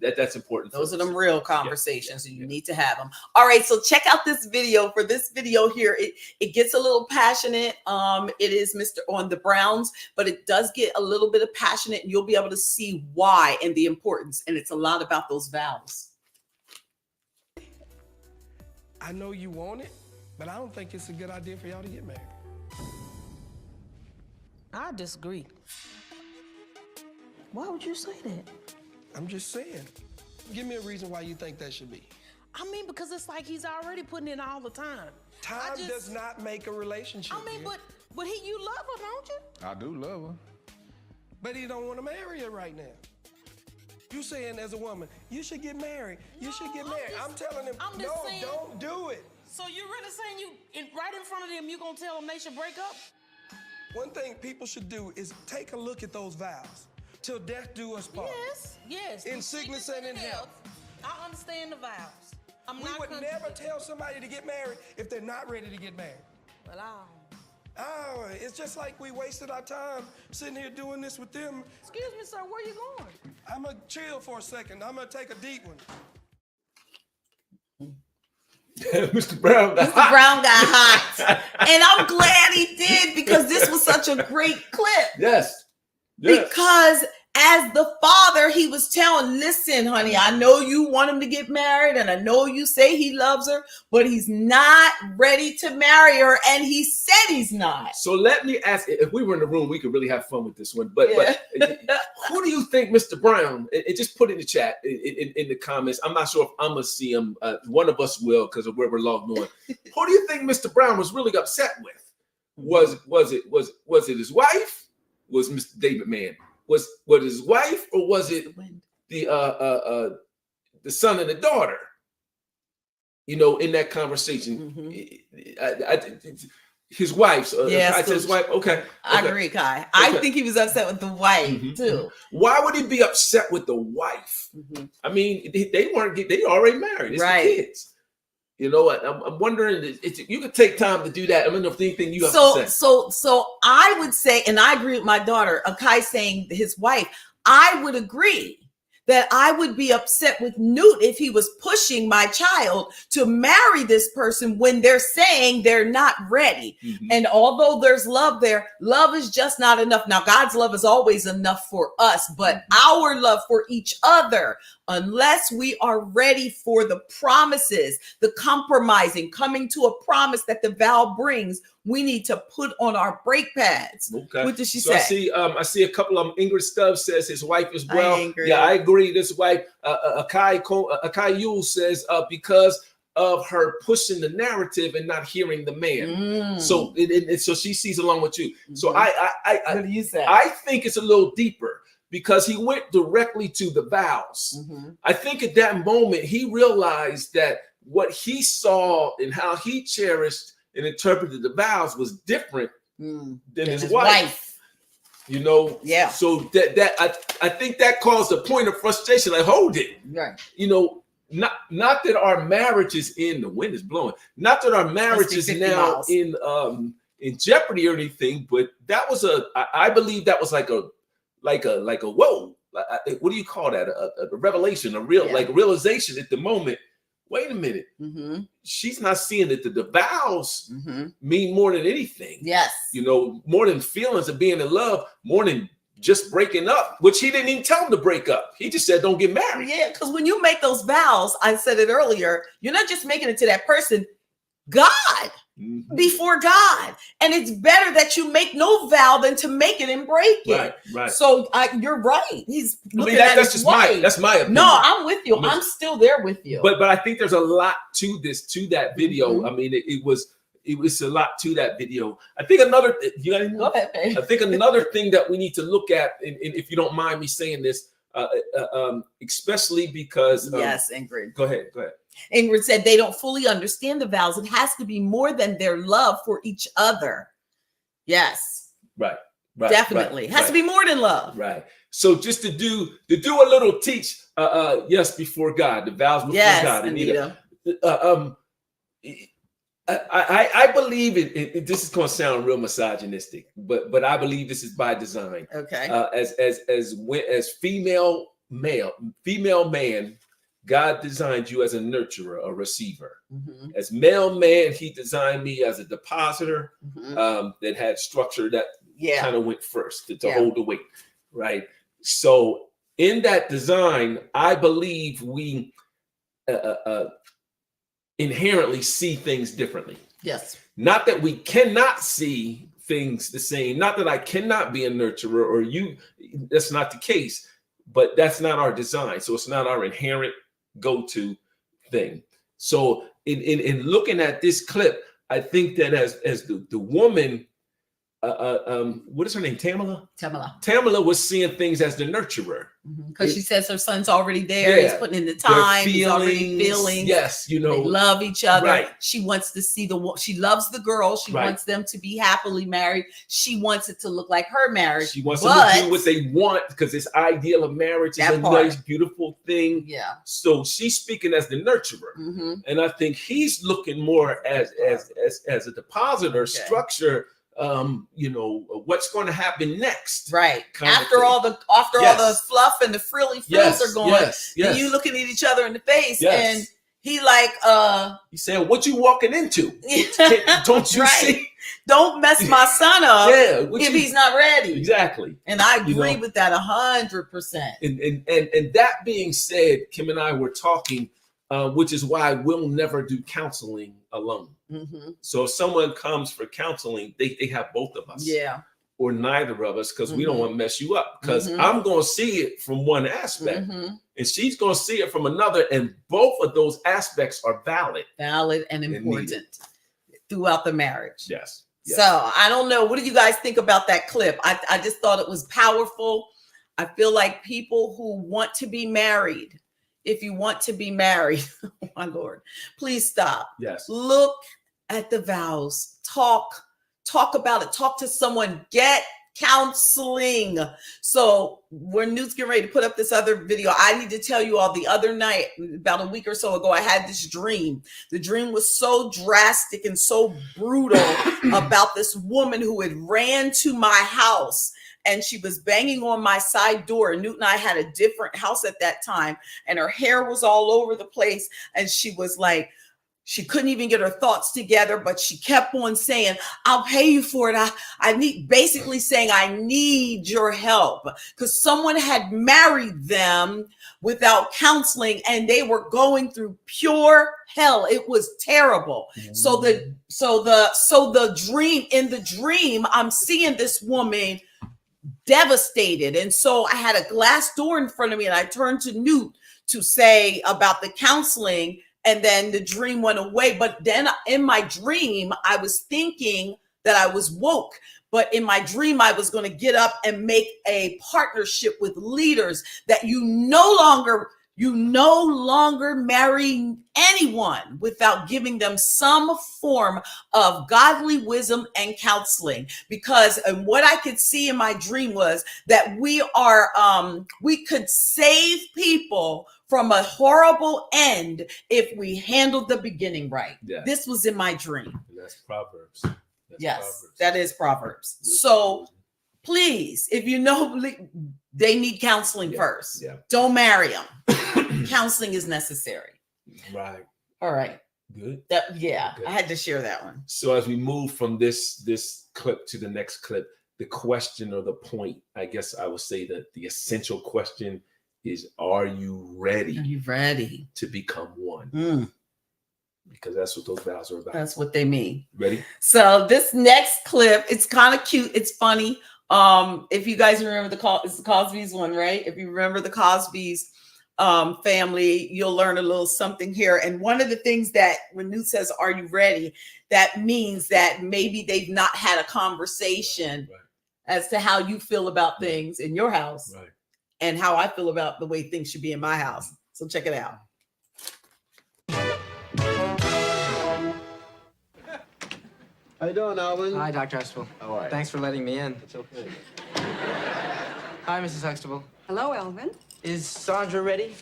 [SPEAKER 1] that's important.
[SPEAKER 2] Those are them real conversations, and you need to have them. All right, so check out this video. For this video here, it gets a little passionate. It is on the Browns, but it does get a little bit of passionate, and you'll be able to see why and the importance. And it's a lot about those vows.
[SPEAKER 5] I know you want it, but I don't think it's a good idea for y'all to get married.
[SPEAKER 6] I disagree. Why would you say that?
[SPEAKER 5] I'm just saying. Give me a reason why you think that should be.
[SPEAKER 6] I mean, because it's like he's already putting in all the time.
[SPEAKER 5] Time does not make a relationship.
[SPEAKER 6] I mean,
[SPEAKER 5] dear.
[SPEAKER 6] but you love her, don't you?
[SPEAKER 7] I do love her.
[SPEAKER 5] But he don't want to marry her right now. You saying as a woman, you should get married. You should get married. I'm telling him,
[SPEAKER 6] I'm just
[SPEAKER 5] no,
[SPEAKER 6] saying,
[SPEAKER 5] don't do it.
[SPEAKER 6] So you're really saying right in front of them, you gonna tell them they should break up?
[SPEAKER 5] One thing people should do is take a look at those vows. Till death do us part.
[SPEAKER 6] Yes.
[SPEAKER 5] In sickness and in health.
[SPEAKER 6] I understand the vows.
[SPEAKER 5] We would never tell somebody to get married if they're not ready to get married.
[SPEAKER 6] Well,
[SPEAKER 5] Oh, it's just like we wasted our time sitting here doing this with them.
[SPEAKER 6] excuse me, sir, where you going?
[SPEAKER 5] I'm gonna chill for a second. I'm gonna take a deep one.
[SPEAKER 1] Mr. Brown got
[SPEAKER 2] hot. And I'm glad he did, because this was such a great clip.
[SPEAKER 1] Yes.
[SPEAKER 2] Because as the father, he was telling, listen, honey, I know you want him to get married, and I know you say he loves her, but he's not ready to marry her. And he said he's not.
[SPEAKER 1] So let me ask, if we were in the room, we could really have fun with this one. But who do you think, Mr. Brown, and just put in the chat, in the comments. I'm not sure if I'm going to see him. One of us will, because of where we're logged on. Who do you think Mr. Brown was really upset with? Was it his wife? Was Mr. David Mann? Was his wife, or was it the son and the daughter? You know, in that conversation, his wife's. I said his wife. Okay,
[SPEAKER 2] I agree, Kai. I think he was upset with the wife too.
[SPEAKER 1] Why would he be upset with the wife? I mean, they already married. It's the kids. You know what? I'm wondering if you could take time to do that. I don't know if anything you have to say.
[SPEAKER 2] So I would say, and I agree with my daughter, Akai saying his wife, I would agree that I would be upset with Newt if he was pushing my child to marry this person when they're saying they're not ready. And although there's love there, love is just not enough. Now, God's love is always enough for us, but our love for each other, unless we are ready for the promises, the compromising, coming to a promise that the vow brings, we need to put on our brake pads.
[SPEAKER 1] Okay.
[SPEAKER 2] What did she say?
[SPEAKER 1] I see a couple of them. Ingrid Stubbs says his wife as well. I agree. This wife, Akai Yule says because of her pushing the narrative and not hearing the man. So so she sees along with you. So
[SPEAKER 2] what do you say?
[SPEAKER 1] I think it's a little deeper, because he went directly to the vows. I think at that moment he realized that what he saw and how he cherished and interpreted the vows was different than his wife. You know, so that I think that caused a point of frustration. Like, hold it,
[SPEAKER 2] right?
[SPEAKER 1] You know, not that our marriage is in the wind is blowing. Not that our marriage is now in jeopardy or anything. But that was I believe that was like a whoa. What do you call that? A revelation, a realization at the moment. Wait a minute. She's not seeing that the vows mean more than anything.
[SPEAKER 2] Yes.
[SPEAKER 1] You know, more than feelings of being in love, more than just breaking up, which he didn't even tell him to break up. He just said, don't get married.
[SPEAKER 2] Yeah, because when you make those vows, I said it earlier, you're not just making it to that person. God before God. And it's better that you make no vow than to make it and break it.
[SPEAKER 1] Right.
[SPEAKER 2] So you're right. He's looking
[SPEAKER 1] that's
[SPEAKER 2] at
[SPEAKER 1] just my opinion.
[SPEAKER 2] No, I'm with you. I'm still there with you.
[SPEAKER 1] But I think there's a lot to that video. I mean, it was a lot to that video. I think another
[SPEAKER 2] Go ahead, babe.
[SPEAKER 1] I think another thing that we need to look at, and if you don't mind me saying this, especially because
[SPEAKER 2] yes, Ingrid.
[SPEAKER 1] Go ahead.
[SPEAKER 2] Ingrid said they don't fully understand the vows. It has to be more than their love for each other. Yes.
[SPEAKER 1] Right.
[SPEAKER 2] Definitely. It has to be more than love.
[SPEAKER 1] Right. So just to do a little teach, yes, before God, the vows before God.
[SPEAKER 2] Anita.
[SPEAKER 1] I believe it. This is going to sound real misogynistic, but I believe this is by design.
[SPEAKER 2] Okay.
[SPEAKER 1] As female man, God designed you as a nurturer, a receiver. As male man, He designed me as a depositor that had structure that kind of went first to hold the weight, right? So in that design, I believe we inherently see things differently.
[SPEAKER 2] Yes.
[SPEAKER 1] Not that we cannot see things the same. Not that I cannot be a nurturer or you. That's not the case. But that's not our design. So it's not our inherent go-to thing. So in looking at this clip, I think that as the woman, what is her name? Tamala was seeing things as the nurturer.
[SPEAKER 2] Because she says her son's already there. He's putting in the time. He's already feeling.
[SPEAKER 1] Yes,
[SPEAKER 2] they love each other.
[SPEAKER 1] Right.
[SPEAKER 2] She wants to see she loves the girl. She wants them to be happily married. She wants it to look like her marriage.
[SPEAKER 1] She wants them to do what they want because this ideal of marriage is a nice, beautiful thing.
[SPEAKER 2] Yeah.
[SPEAKER 1] So she's speaking as the nurturer, and I think he's looking more as a depositor structure. What's going to happen next,
[SPEAKER 2] right? After all the fluff and the frilly frills are going, and you looking at each other in the face, and he he said,
[SPEAKER 1] "What you walking into? Don't you see?
[SPEAKER 2] Don't mess my son up if he's not ready."
[SPEAKER 1] Exactly,
[SPEAKER 2] and I agree with that 100%.
[SPEAKER 1] And that being said, Kim and I were talking, which is why we'll never do counseling alone. So if someone comes for counseling, they have both of us, or neither of us, because we don't want to mess you up. Because I'm going to see it from one aspect, and she's going to see it from another, and both of those aspects are valid
[SPEAKER 2] and important throughout the marriage.
[SPEAKER 1] Yes.
[SPEAKER 2] So I don't know. What do you guys think about that clip? I just thought it was powerful. I feel like people who want to be married, if you want to be married, oh my Lord, please stop.
[SPEAKER 1] Yes.
[SPEAKER 2] Look at the vows. Talk about it. Talk to someone. Get counseling. So when Newt's getting ready to put up this other video, I need to tell you all, the other night, about a week or so ago, I had this dream. The dream was so drastic and so brutal about this woman who had ran to my house. And she was banging on my side door. Newt and I had a different house at that time. And her hair was all over the place. And she was like, she couldn't even get her thoughts together, but she kept on saying, "I'll pay you for it. I need," basically saying, "I need your help," because someone had married them without counseling and they were going through pure hell. It was terrible. So the dream, in the dream, I'm seeing this woman devastated. And so I had a glass door in front of me and I turned to Newt to say about the counseling, and then the dream went away. But then in my dream, I was thinking that I was woke. But in my dream, I was going to get up and make a partnership with leaders that you no longer marry anyone without giving them some form of godly wisdom and counseling. Because what I could see in my dream was that we could save people from a horrible end if we handled the beginning right. Yes. This was in my dream.
[SPEAKER 1] That's Proverbs.
[SPEAKER 2] That is Proverbs. So please, if you know they need counseling first, don't marry them. Counseling is necessary.
[SPEAKER 1] Right.
[SPEAKER 2] All right.
[SPEAKER 1] Good.
[SPEAKER 2] Good. I had to share that one.
[SPEAKER 1] So as we move from this clip to the next clip, the question or the point, I guess I would say that the essential question is, are you ready?
[SPEAKER 2] Are you ready
[SPEAKER 1] to become one? because that's what those vows are about.
[SPEAKER 2] That's what they mean.
[SPEAKER 1] Ready?
[SPEAKER 2] So this next clip, it's kind of cute. It's funny. If you guys remember it's the Cosby's one, right? If you remember the Cosby's family, you'll learn a little something here. And one of the things that when Newt says, "Are you ready?" that means that maybe they've not had a conversation as to how you feel about things in your house and how I feel about the way things should be in my house. So check it out.
[SPEAKER 7] How you doing, Alvin?
[SPEAKER 8] Hi, Dr. Huxtable.
[SPEAKER 7] How are you?
[SPEAKER 8] Thanks for letting me in.
[SPEAKER 7] It's okay.
[SPEAKER 8] Hi, Mrs. Huxtable.
[SPEAKER 9] Hello, Elvin.
[SPEAKER 8] Is Sandra ready?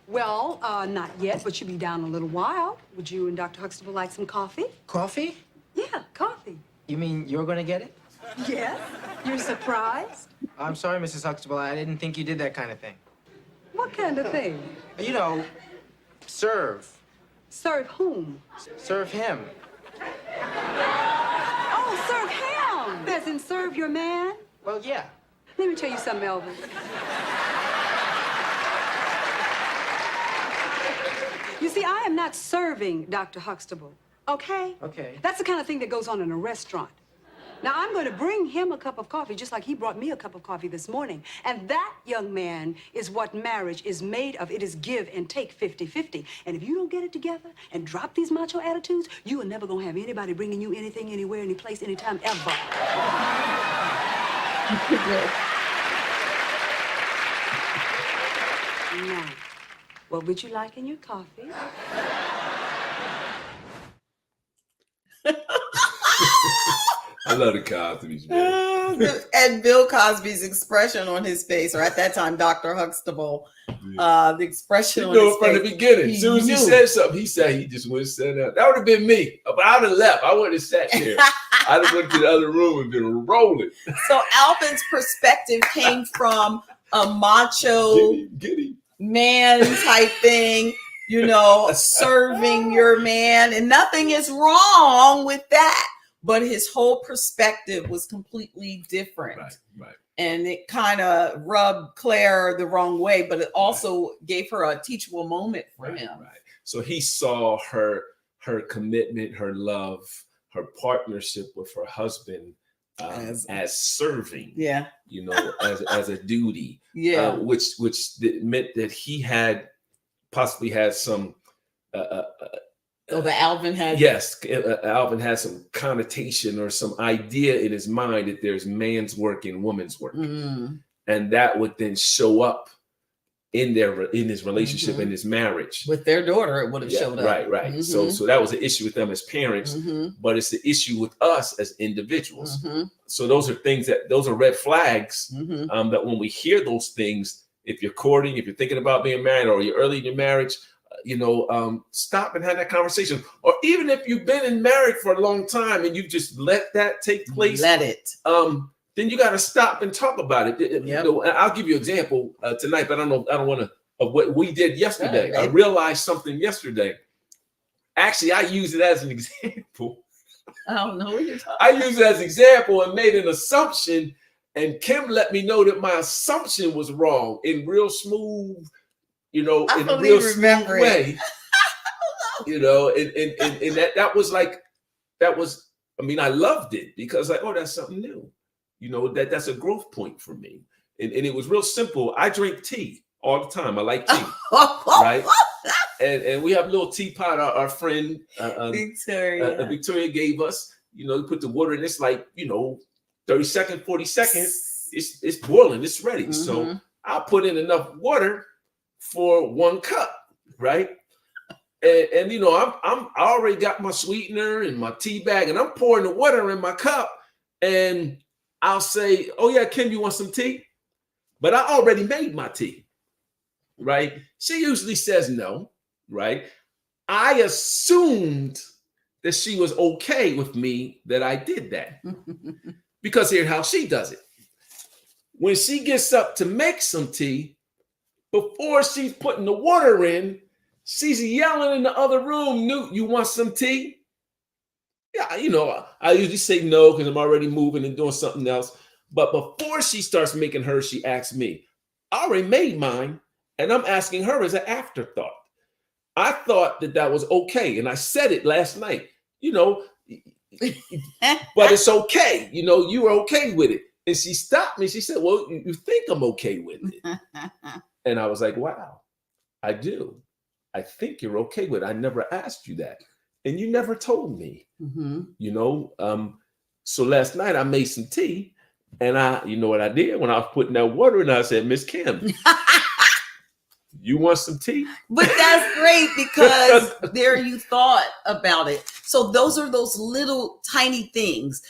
[SPEAKER 9] Well, not yet, but she'll be down in a little while. Would you and Dr. Huxtable like some coffee?
[SPEAKER 8] Coffee?
[SPEAKER 9] Yeah, coffee.
[SPEAKER 8] You mean you're gonna get it?
[SPEAKER 9] Yes? You're surprised?
[SPEAKER 8] I'm sorry, Mrs. Huxtable. I didn't think you did that kind of thing.
[SPEAKER 9] What kind of thing?
[SPEAKER 8] You know, serve.
[SPEAKER 9] Serve whom?
[SPEAKER 8] Serve him.
[SPEAKER 9] Oh, serve him! As in serve your man?
[SPEAKER 8] Well, yeah.
[SPEAKER 9] Let me tell you something, Elvin. You see, I am not serving Dr. Huxtable, okay?
[SPEAKER 8] Okay.
[SPEAKER 9] That's the kind of thing that goes on in a restaurant. Now, I'm going to bring him a cup of coffee, just like he brought me a cup of coffee this morning. And that, young man, is what marriage is made of. It is give and take 50-50. And if you don't get it together and drop these macho attitudes, you are never going to have anybody bringing you anything, anywhere, any place, anytime, ever. Now, what would you like in your coffee?
[SPEAKER 1] I love the Cosby's, man.
[SPEAKER 2] And Bill Cosby's expression on his face, or at that time, Dr. Huxtable, the expression on his face.
[SPEAKER 1] From the beginning. As soon as he said something, he just went and sat down. That would have been me. But I'd have left. I wouldn't have sat there. I'd have went to the other room and been rolling.
[SPEAKER 2] So Alvin's perspective came from a macho man type thing, you know, serving your man, and nothing is wrong with that. But his whole perspective was completely different.
[SPEAKER 1] Right.
[SPEAKER 2] And it kind of rubbed Claire the wrong way, but it also gave her a teachable moment for him.
[SPEAKER 1] Right. So he saw her commitment, her love, her partnership with her husband as serving.
[SPEAKER 2] Yeah.
[SPEAKER 1] You know, as a duty.
[SPEAKER 2] Yeah.
[SPEAKER 1] Which meant that he had possibly had some
[SPEAKER 2] So the Alvin had.
[SPEAKER 1] Yes, Alvin has some connotation or some idea in his mind that there's man's work and woman's work, and that would then show up in his relationship, in his marriage
[SPEAKER 2] with their daughter. It would have showed up.
[SPEAKER 1] Right. So that was an issue with them as parents, but it's the issue with us as individuals. So those are red flags. That when we hear those things, if you're courting, if you're thinking about being married, or you're early in your marriage, stop and have that conversation. Or even if you've been married for a long time and you just let that take place,
[SPEAKER 2] let it.
[SPEAKER 1] Then you got to stop and talk about it.
[SPEAKER 2] Yep.
[SPEAKER 1] I'll give you an example tonight, but I don't want to of what we did yesterday.
[SPEAKER 2] Right.
[SPEAKER 1] I realized something yesterday. Actually, I use it as an example.
[SPEAKER 2] I don't know what you're talking
[SPEAKER 1] I used it as an example and made an assumption, and Kim let me know that my assumption was wrong in real smooth. In a real smooth way, and that was, I mean, I loved it because that's something new, that's a growth point for me. And it was real simple. I drink tea all the time. I like tea, right? And we have a little teapot our friend Victoria gave us, put the water in. It's like, 30 seconds, 40 seconds, it's boiling, it's ready. So I put in enough water for 1 cup, right? And I already got my sweetener and my tea bag, and I'm pouring the water in my cup, and I'll say, "Oh yeah, Kim, you want some tea?" But I already made my tea, right? She usually says no, right? I assumed that she was okay with me that I did that, because here's how she does it. When she gets up to make some tea, before she's putting the water in, she's yelling in the other room, "Newt, you want some tea?" Yeah, I usually say no because I'm already moving and doing something else. But before she starts making hers, she asks me. I already made mine, and I'm asking her as an afterthought. I thought that was okay. And I said it last night, you know, but it's okay. You know, you were okay with it. And she stopped me. She said, well, you think I'm okay with it? And I was like, wow, I do. I think you're okay with it. I never asked you that. And you never told me, you know? So last night I made some tea, and you know what I did? When I was putting that water in, I said, Miss Kim, you want some tea?
[SPEAKER 2] But that's great, because there you thought about it. So those are those little tiny things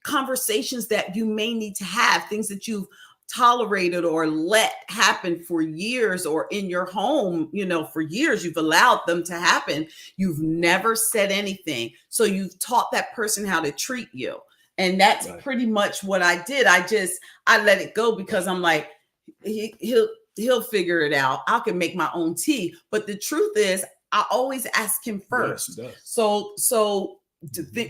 [SPEAKER 2] conversations that you may need to have, things that you've tolerated or let happen for years, or in your home, you know, for years, you've allowed them to happen. You've never said anything. So you've taught that person how to treat you. And that's pretty much what I did. I let it go, because I'm like, he'll figure it out. I can make my own tea. But the truth is, I always ask him first. Yes, so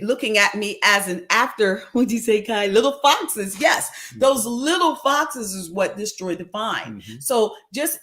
[SPEAKER 2] looking at me as an after, what did you say, Kai? Little foxes. Yes, those little foxes is what destroy the vine. So just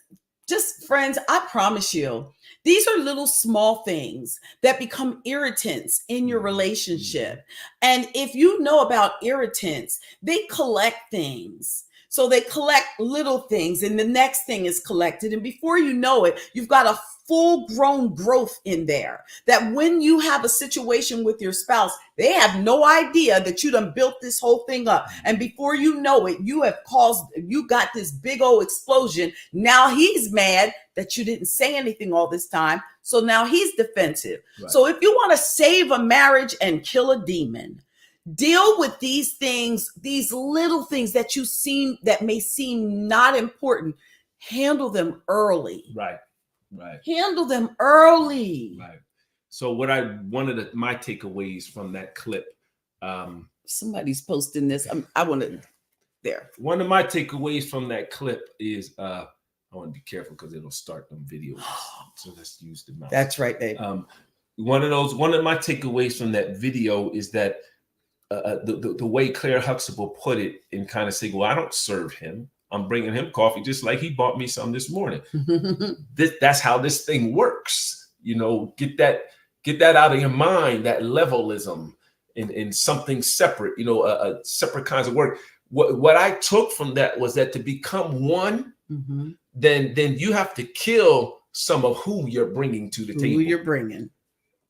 [SPEAKER 2] friends, I promise you, these are little small things that become irritants in your relationship. And if you know about irritants, they collect things. So they collect little things, and the next thing is collected. And before you know it, you've got a full-grown growth in there, that when you have a situation with your spouse, they have no idea that you done built this whole thing up. And before you know it, you got this big old explosion. Now he's mad that you didn't say anything all this time. So now he's defensive. Right. So if you want to save a marriage and kill a demon, deal with these things, these little things that may seem not important. Handle them early. Right. Handle them early. Right.
[SPEAKER 1] So what my takeaways from that clip.
[SPEAKER 2] Somebody's posting this. I want to there.
[SPEAKER 1] One of my takeaways from that clip is I want to be careful because it'll start them videos. So let's use the mouse.
[SPEAKER 2] That's right, Dave.
[SPEAKER 1] One of my takeaways from that video is that the way Claire Huxtable put it, and kind of say, well, I don't serve him. I'm bringing him coffee just like he bought me some this morning. That's how this thing works. You know, get that out of your mind, that levelism in something separate, you know, separate kinds of work. What I took from that was that to become one, then you have to kill some of who you're bringing to the table.
[SPEAKER 2] Who you're bringing.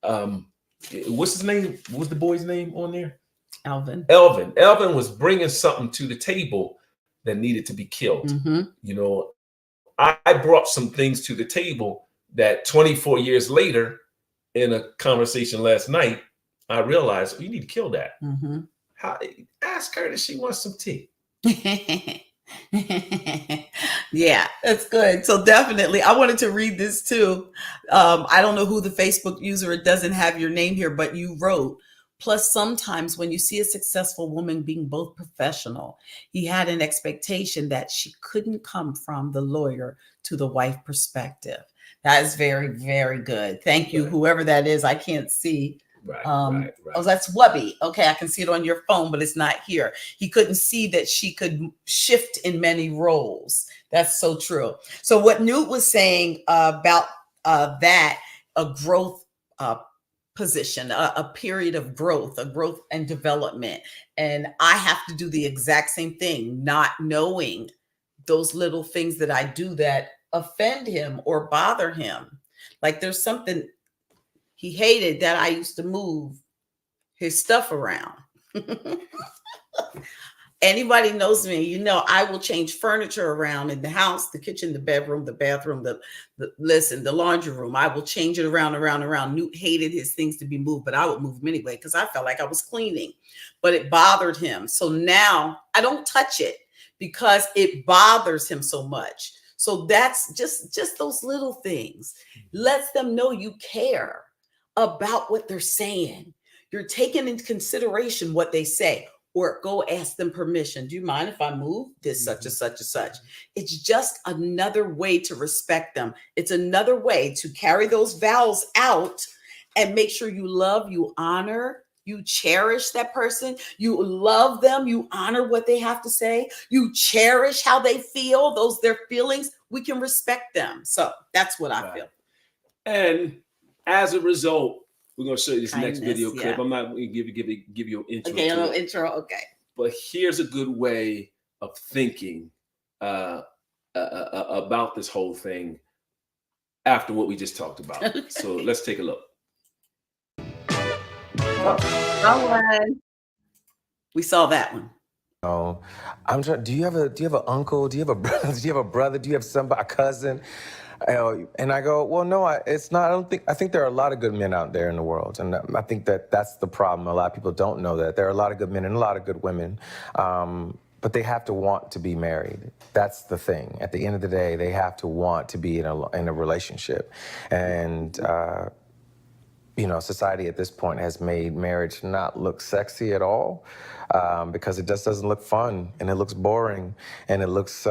[SPEAKER 1] What's his name? What was the boy's name on there?
[SPEAKER 2] Elvin.
[SPEAKER 1] Elvin was bringing something to the table that needed to be killed. You know, I brought some things to the table that 24 years later, in a conversation last night, I realized you need to kill that. Ask her if she wants some tea.
[SPEAKER 2] Yeah, that's good. So definitely, I wanted to read this too. I don't know who the Facebook user, it doesn't have your name here, but you wrote, plus sometimes when you see a successful woman being both professional, he had an expectation that she couldn't come from the lawyer to the wife perspective. That is very, very good. Thank you, whoever that is. I can't see. Right. Oh, that's Wubby. Okay, I can see it on your phone, but it's not here. He couldn't see that she could shift in many roles. That's so true. So what Newt was saying about that, a growth position, a period of growth, a growth and development. And I have to do the exact same thing, not knowing those little things that I do that offend him or bother him. Like there's something he hated that I used to move his stuff around. Anybody knows me, you know, I will change furniture around in the house, the kitchen, the bedroom, the bathroom, the laundry room. I will change it around. Newt hated his things to be moved, but I would move them anyway because I felt like I was cleaning, but it bothered him. So now I don't touch it because it bothers him so much. So that's just those little things. Lets them know you care about what they're saying. You're taking into consideration what they say, or go ask them permission. Do you mind if I move this such and such and such? It's just another way to respect them. It's another way to carry those vows out and make sure you love, you honor, you cherish that person. You love them. You honor what they have to say. You cherish how they feel, their feelings. We can respect them. So that's what I feel.
[SPEAKER 1] And as a result, we're going to show you this next video clip.
[SPEAKER 2] Yeah.
[SPEAKER 1] I'm not going to give you an intro.
[SPEAKER 2] Okay,
[SPEAKER 1] to it.
[SPEAKER 2] intro. Okay.
[SPEAKER 1] But here's a good way of thinking about this whole thing after what we just talked about. Okay. So let's take a look.
[SPEAKER 2] We saw that one.
[SPEAKER 10] Oh, I'm trying. Do you have an uncle? Do you have a brother? Do you have a brother? Do you have somebody, a cousin? And I go, well, no, it's not. I think there are a lot of good men out there in the world, and I think that's the problem. A lot of people don't know that there are a lot of good men and a lot of good women, but they have to want to be married. That's the thing. At the end of the day, they have to want to be in a relationship, and society at this point has made marriage not look sexy at all, because it just doesn't look fun, and it looks boring, and it looks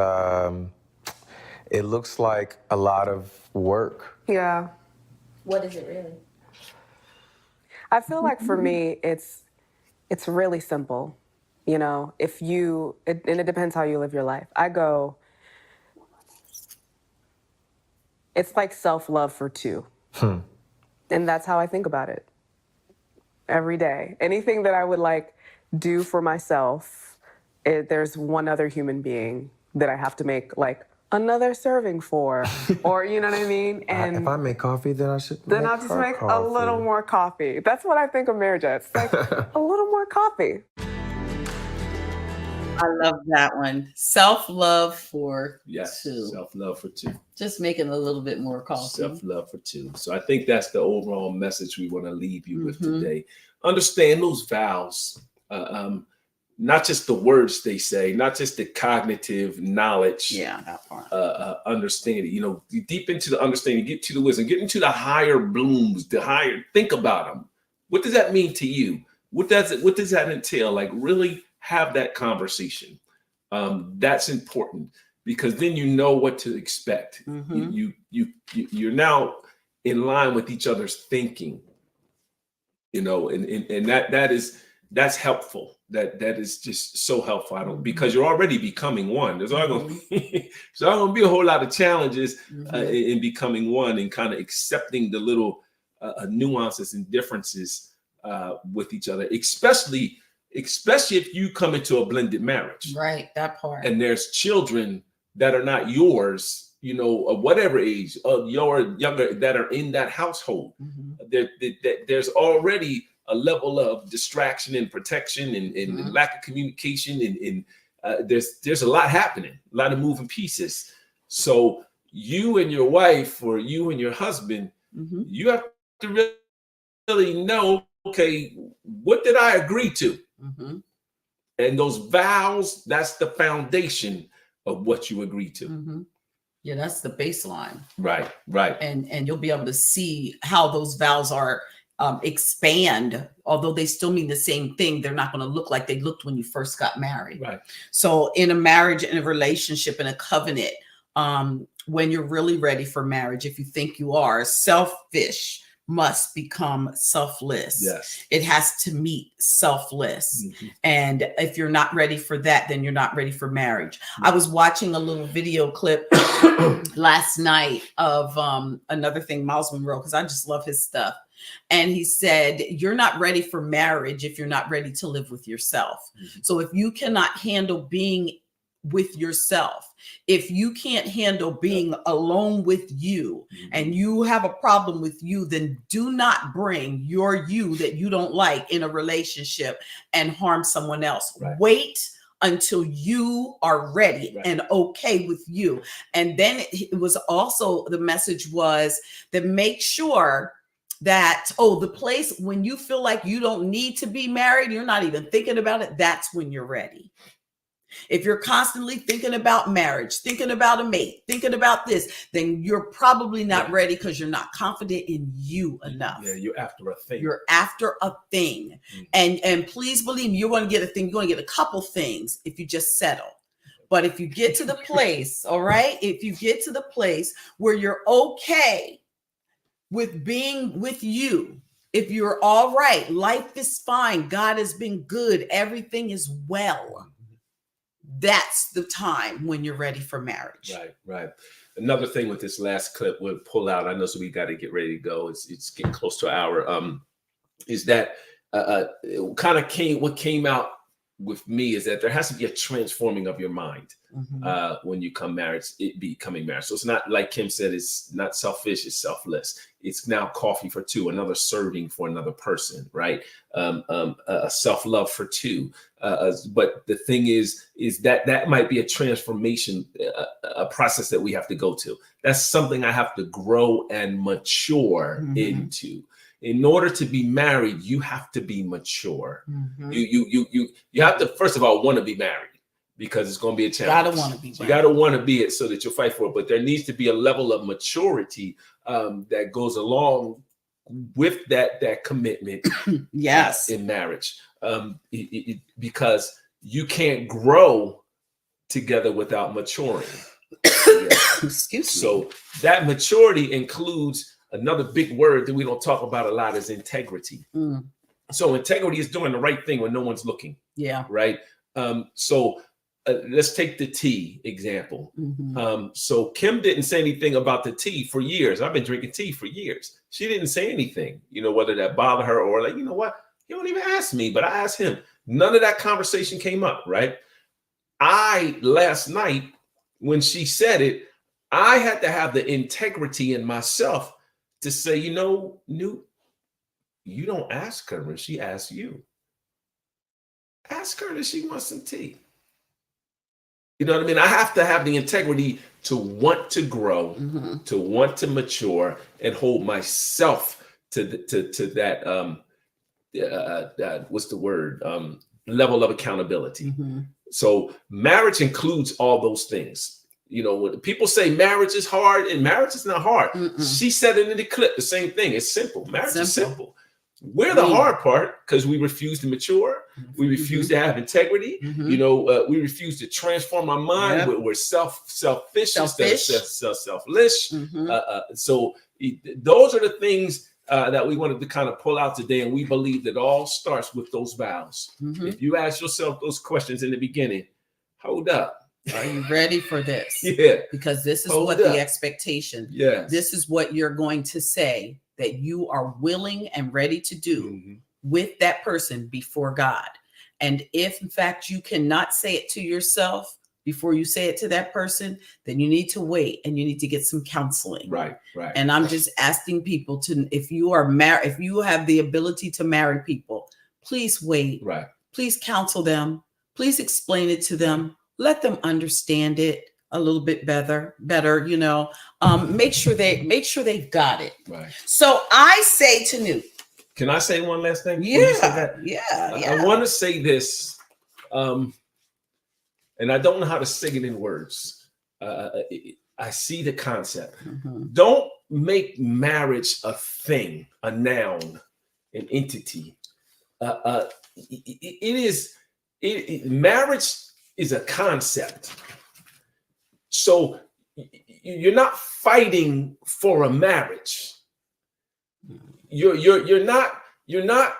[SPEAKER 10] like a lot of work.
[SPEAKER 11] Yeah.
[SPEAKER 6] What is it really?
[SPEAKER 11] I feel like for me, it's really simple. If and it depends how you live your life. It's like self-love for two. And that's how I think about it every day. Anything that I would do for myself, there's one other human being that I have to make another serving for, or you know what I mean? And
[SPEAKER 10] if I make coffee, then I'll just make
[SPEAKER 11] a little more coffee. That's what I think of marriage as. It's a little more coffee.
[SPEAKER 2] I love that one. Self-love for two.
[SPEAKER 1] Self-love for two.
[SPEAKER 2] Just making a little bit more coffee.
[SPEAKER 1] Self-love for two. So I think that's the overall message we want to leave you with today. Understand those vows. Not just the words they say, not just the cognitive knowledge.
[SPEAKER 2] Yeah, that part.
[SPEAKER 1] Understanding. Deep into the understanding, get to the wisdom, get into the higher blooms, think about them. What does that mean to you? What does that entail? Really have that conversation. That's important, because then you know what to expect. You're now in line with each other's thinking. And that's helpful. That is just so helpful. Because you're already becoming one. There's not going to be a whole lot of challenges in becoming one, and kind of accepting the little nuances and differences with each other, especially if you come into a blended marriage.
[SPEAKER 2] Right, that part.
[SPEAKER 1] And there's children that are not yours, of whatever age, your younger, that are in that household. There's already a level of distraction and protection and lack of communication, and there's a lot happening, a lot of moving pieces. So you and your wife, or you and your husband, you have to really know, okay, what did I agree to? And those vows, that's the foundation of what you agree to.
[SPEAKER 2] Yeah, that's the baseline.
[SPEAKER 1] Right.
[SPEAKER 2] And you'll be able to see how those vows are expand. Although they still mean the same thing, they're not going to look like they looked when you first got married.
[SPEAKER 1] Right.
[SPEAKER 2] So in a marriage, in a relationship, in a covenant, when you're really ready for marriage, if you think you are, selfish must become selfless.
[SPEAKER 1] Yes.
[SPEAKER 2] It has to meet selfless. And if you're not ready for that, then you're not ready for marriage. I was watching a little video clip last night of another thing Miles Monroe, because I just love his stuff. And he said, you're not ready for marriage if you're not ready to live with yourself. So if you cannot handle being with yourself, if you can't handle being alone with you, and you have a problem with you, then do not bring your you that you don't like in a relationship and harm someone else. Wait until you are ready and okay with you. And then it was also, the message was that make sure that, the place when you feel like you don't need to be married, you're not even thinking about it, that's when you're ready. If you're constantly thinking about marriage, thinking about a mate, thinking about this, then you're probably not ready, because you're not confident in you enough.
[SPEAKER 1] Yeah, you're after a thing.
[SPEAKER 2] You're after a thing. And please believe me, you're going to get a thing. You're going to get a couple things if you just settle. But if you get to the place, all right, if you get to the place where you're okay with being with you, if you're all right, life is fine, God has been good, everything is well, that's the time when you're ready for marriage.
[SPEAKER 1] Right. another thing with this last clip we'll pull out. I know, so we got to get ready to go. It's getting close to an hour. Is that what came out with me is that there has to be a transforming of your mind when you becoming married. So it's not, like Kim said, it's not selfish, it's selfless. It's now coffee for two, another serving for another person, right? Self-love for two. But the thing is that might be a transformation, a process that we have to go to. That's something I have to grow and mature into. In order to be married, you have to be mature. You have to, first of all, want to be married, because it's going to be a challenge.
[SPEAKER 2] Gotta want to be married.
[SPEAKER 1] You got to want to be it so that you'll fight for it. But there needs to be a level of maturity that goes along with that commitment.
[SPEAKER 2] Yes,
[SPEAKER 1] in marriage, because you can't grow together without maturing.
[SPEAKER 2] Excuse me.
[SPEAKER 1] So that maturity includes another big word that we don't talk about a lot is integrity. So integrity is doing the right thing when no one's looking.
[SPEAKER 2] Yeah.
[SPEAKER 1] Right. So let's take the tea example. So Kim didn't say anything about the tea for years. I've been drinking tea for years. She didn't say anything, whether that bothered her or like, you know what? You don't even ask me, but I asked him. None of that conversation came up. Right. Last night, when she said it, I had to have the integrity in myself to say, Newt, you don't ask her when she asks you. Ask her if she wants some tea. You know what I mean? I have to have the integrity to want to grow, to want to mature, and hold myself to that what's the word? Level of accountability. So marriage includes all those things. When people say marriage is hard, and marriage is not hard. She said it in the clip, the same thing. It's simple. Marriage is simple. We're the hard part because we refuse to mature. We refuse to have integrity. We refuse to transform our mind. We're selfish. Selfless. So those are the things that we wanted to kind of pull out today. And we believe that all starts with those vows. If you ask yourself those questions in the beginning, hold up.
[SPEAKER 2] Are you ready for this?
[SPEAKER 1] Yeah.
[SPEAKER 2] Because this is the expectation.
[SPEAKER 1] Yes.
[SPEAKER 2] This is what you're going to say that you are willing and ready to do with that person before God. And if in fact you cannot say it to yourself before you say it to that person, then you need to wait and you need to get some counseling.
[SPEAKER 1] Right.
[SPEAKER 2] And I'm just asking people to, if you are married, if you have the ability to marry people, please wait.
[SPEAKER 1] Right.
[SPEAKER 2] Please counsel them. Please explain it to them. Let them understand it a little bit better, make sure they've got it.
[SPEAKER 1] Right.
[SPEAKER 2] So I say to Newt.
[SPEAKER 1] Can I say one last thing?
[SPEAKER 2] Yeah.
[SPEAKER 1] I want to say this, and I don't know how to say it in words. I see the concept. Don't make marriage a thing, a noun, an entity. Marriage is a concept. So you're not fighting for a marriage. You're not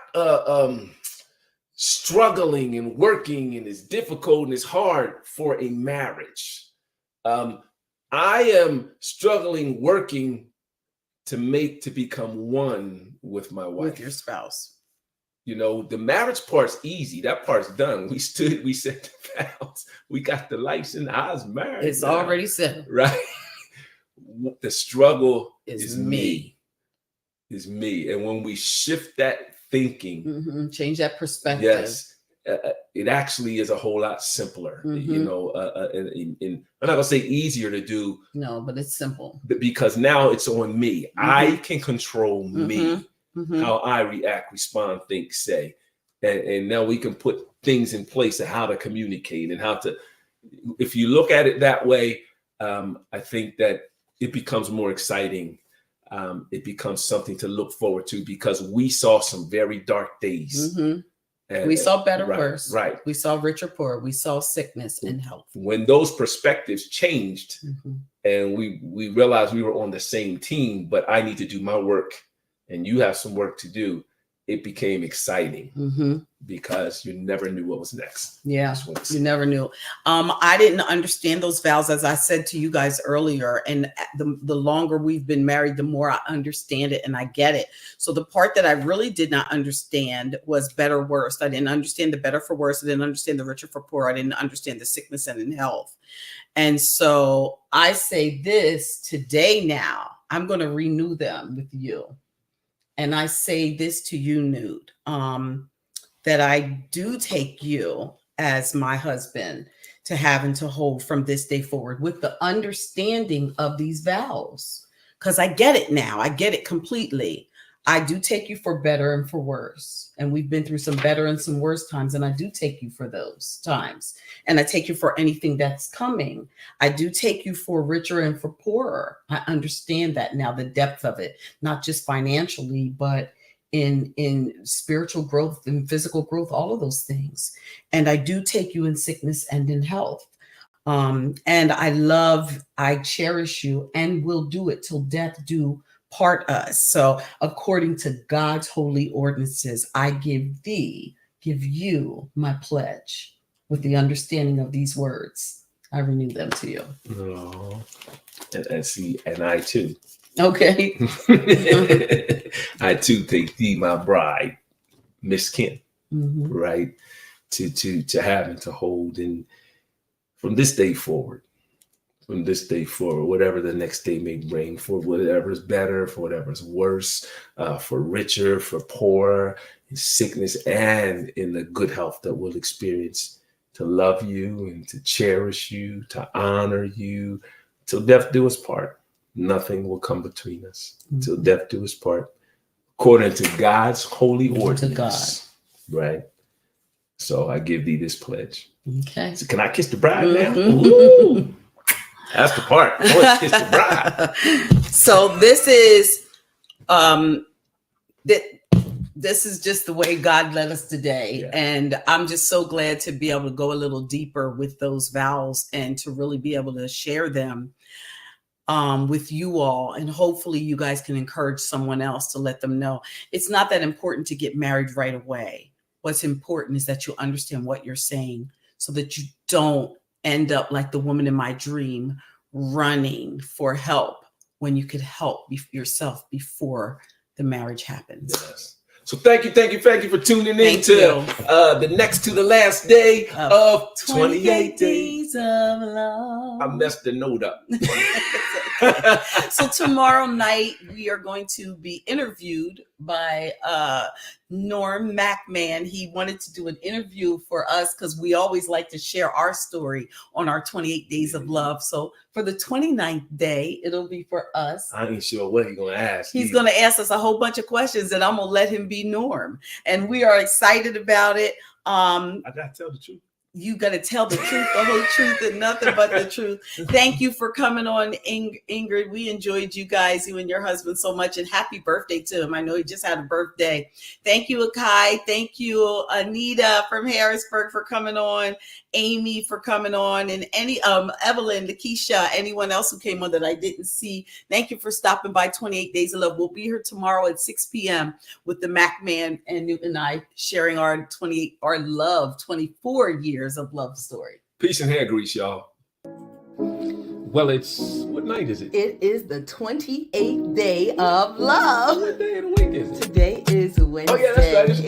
[SPEAKER 1] struggling and working, and it's difficult and it's hard for a marriage. I am struggling, working to become one with my wife,
[SPEAKER 2] with your spouse.
[SPEAKER 1] The marriage part's easy. That part's done. We said the vows. We got the license. I was married.
[SPEAKER 2] It's already settled.
[SPEAKER 1] Right. The struggle is me. Is me. And when we shift that thinking,
[SPEAKER 2] change that perspective.
[SPEAKER 1] Yes. It actually is a whole lot simpler. And I'm not gonna say easier to do.
[SPEAKER 2] No, but it's simple.
[SPEAKER 1] Because now it's on me. I can control me. How I react, respond, think, say. And now we can put things in place of how to communicate and how to, if you look at it that way, I think that it becomes more exciting. It becomes something to look forward to, because we saw some very dark days. And
[SPEAKER 2] we saw better, worse.
[SPEAKER 1] Right.
[SPEAKER 2] We saw rich or poor. We saw sickness and health.
[SPEAKER 1] When those perspectives changed and we realized we were on the same team, but I need to do my work and you have some work to do, it became exciting
[SPEAKER 2] Mm-hmm.
[SPEAKER 1] because you never knew what was next.
[SPEAKER 2] Yeah, you never knew. I didn't understand those vows, as I said to you guys earlier. And the longer we've been married, the more I understand it and I get it. So the part that I really did not understand was better, worse. I didn't understand the better for worse. I didn't understand the richer for poor. I didn't understand the sickness and in health. And so I say this today now, I'm going to renew them with you. And I say this to you, Newt, that I do take you as my husband to have and to hold from this day forward with the understanding of these vows. Because I get it now. I get it completely. I do take you for better and for worse. And we've been through some better and some worse times. And I do take you for those times. And I take you for anything that's coming. I do take you for richer and for poorer. I understand that now, the depth of it, not just financially, but in spiritual growth and physical growth, all of those things. And I do take you in sickness and in health. And I cherish you and will do it till death do part us. So according to God's holy ordinances, I give you my pledge with the understanding of these words. I renew them to you.
[SPEAKER 1] Oh, and I too.
[SPEAKER 2] Okay.
[SPEAKER 1] I too take thee, my bride, Miss Kim,
[SPEAKER 2] Mm-hmm.
[SPEAKER 1] right? To have and to hold. And from this day forward, whatever the next day may bring, for whatever's better, for whatever's worse, for richer, for poorer, in sickness and in the good health that we'll experience, to love you and to cherish you, to honor you, till death do us part. Nothing will come between us till death do us part, according to God's holy ordinance. Right? So I give thee this pledge.
[SPEAKER 2] Okay.
[SPEAKER 1] So can I kiss the bride now? Ooh. That's the part. I want to kiss the bride.
[SPEAKER 2] So this is this is just the way God led us today. Yeah. And I'm just so glad to be able to go a little deeper with those vows and to really be able to share them with you all. And hopefully you guys can encourage someone else to let them know. It's not that important to get married right away. What's important is that you understand what you're saying so that you don't end up like the woman in my dream running for help when you could help yourself before the marriage happens.
[SPEAKER 1] Yes. So thank you for tuning in to the next to the last day of 28 Days of Love. I messed the note up.
[SPEAKER 2] So tomorrow night we are going to be interviewed by Norm MacMan. He wanted to do an interview for us because we always like to share our story on our 28 Days of Love. So for the 29th day, it'll be for us.
[SPEAKER 1] I ain't sure what he's going to ask.
[SPEAKER 2] He's going to ask us a whole bunch of questions and I'm going to let him be Norm. And we are excited about it.
[SPEAKER 1] I got to tell the truth.
[SPEAKER 2] You got to tell the truth, the whole truth, and nothing but the truth. Thank you for coming on, Ingrid. We enjoyed you guys, you and your husband, so much. And happy birthday to him. I know he just had a birthday. Thank you, Akai. Thank you, Anita from Harrisburg, for coming on. Amy for coming on, and Evelyn, Lakeisha, anyone else who came on that I didn't see. Thank you for stopping by 28 Days of Love. We'll be here tomorrow at 6 p.m. with the MacMan and Newt and I sharing our 24 years of love story.
[SPEAKER 1] Peace and hair grease, y'all. Well, what night is it?
[SPEAKER 2] It is the 28th day of love.
[SPEAKER 1] What day of the week is it?
[SPEAKER 2] Today is Wednesday.
[SPEAKER 1] Oh, yeah, that's right. It's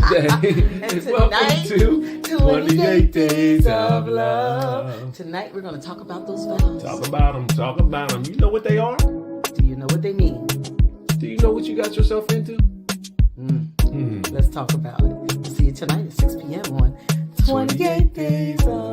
[SPEAKER 1] Wednesday.
[SPEAKER 2] And
[SPEAKER 1] welcome to 28 Days of Love.
[SPEAKER 2] Tonight, we're going to talk about those vows.
[SPEAKER 1] Talk about them. You know what they are?
[SPEAKER 2] Do you know what they mean?
[SPEAKER 1] Do you know what you got yourself into?
[SPEAKER 2] Let's talk about it. We'll see you tonight at 6 p.m. on 28 Days of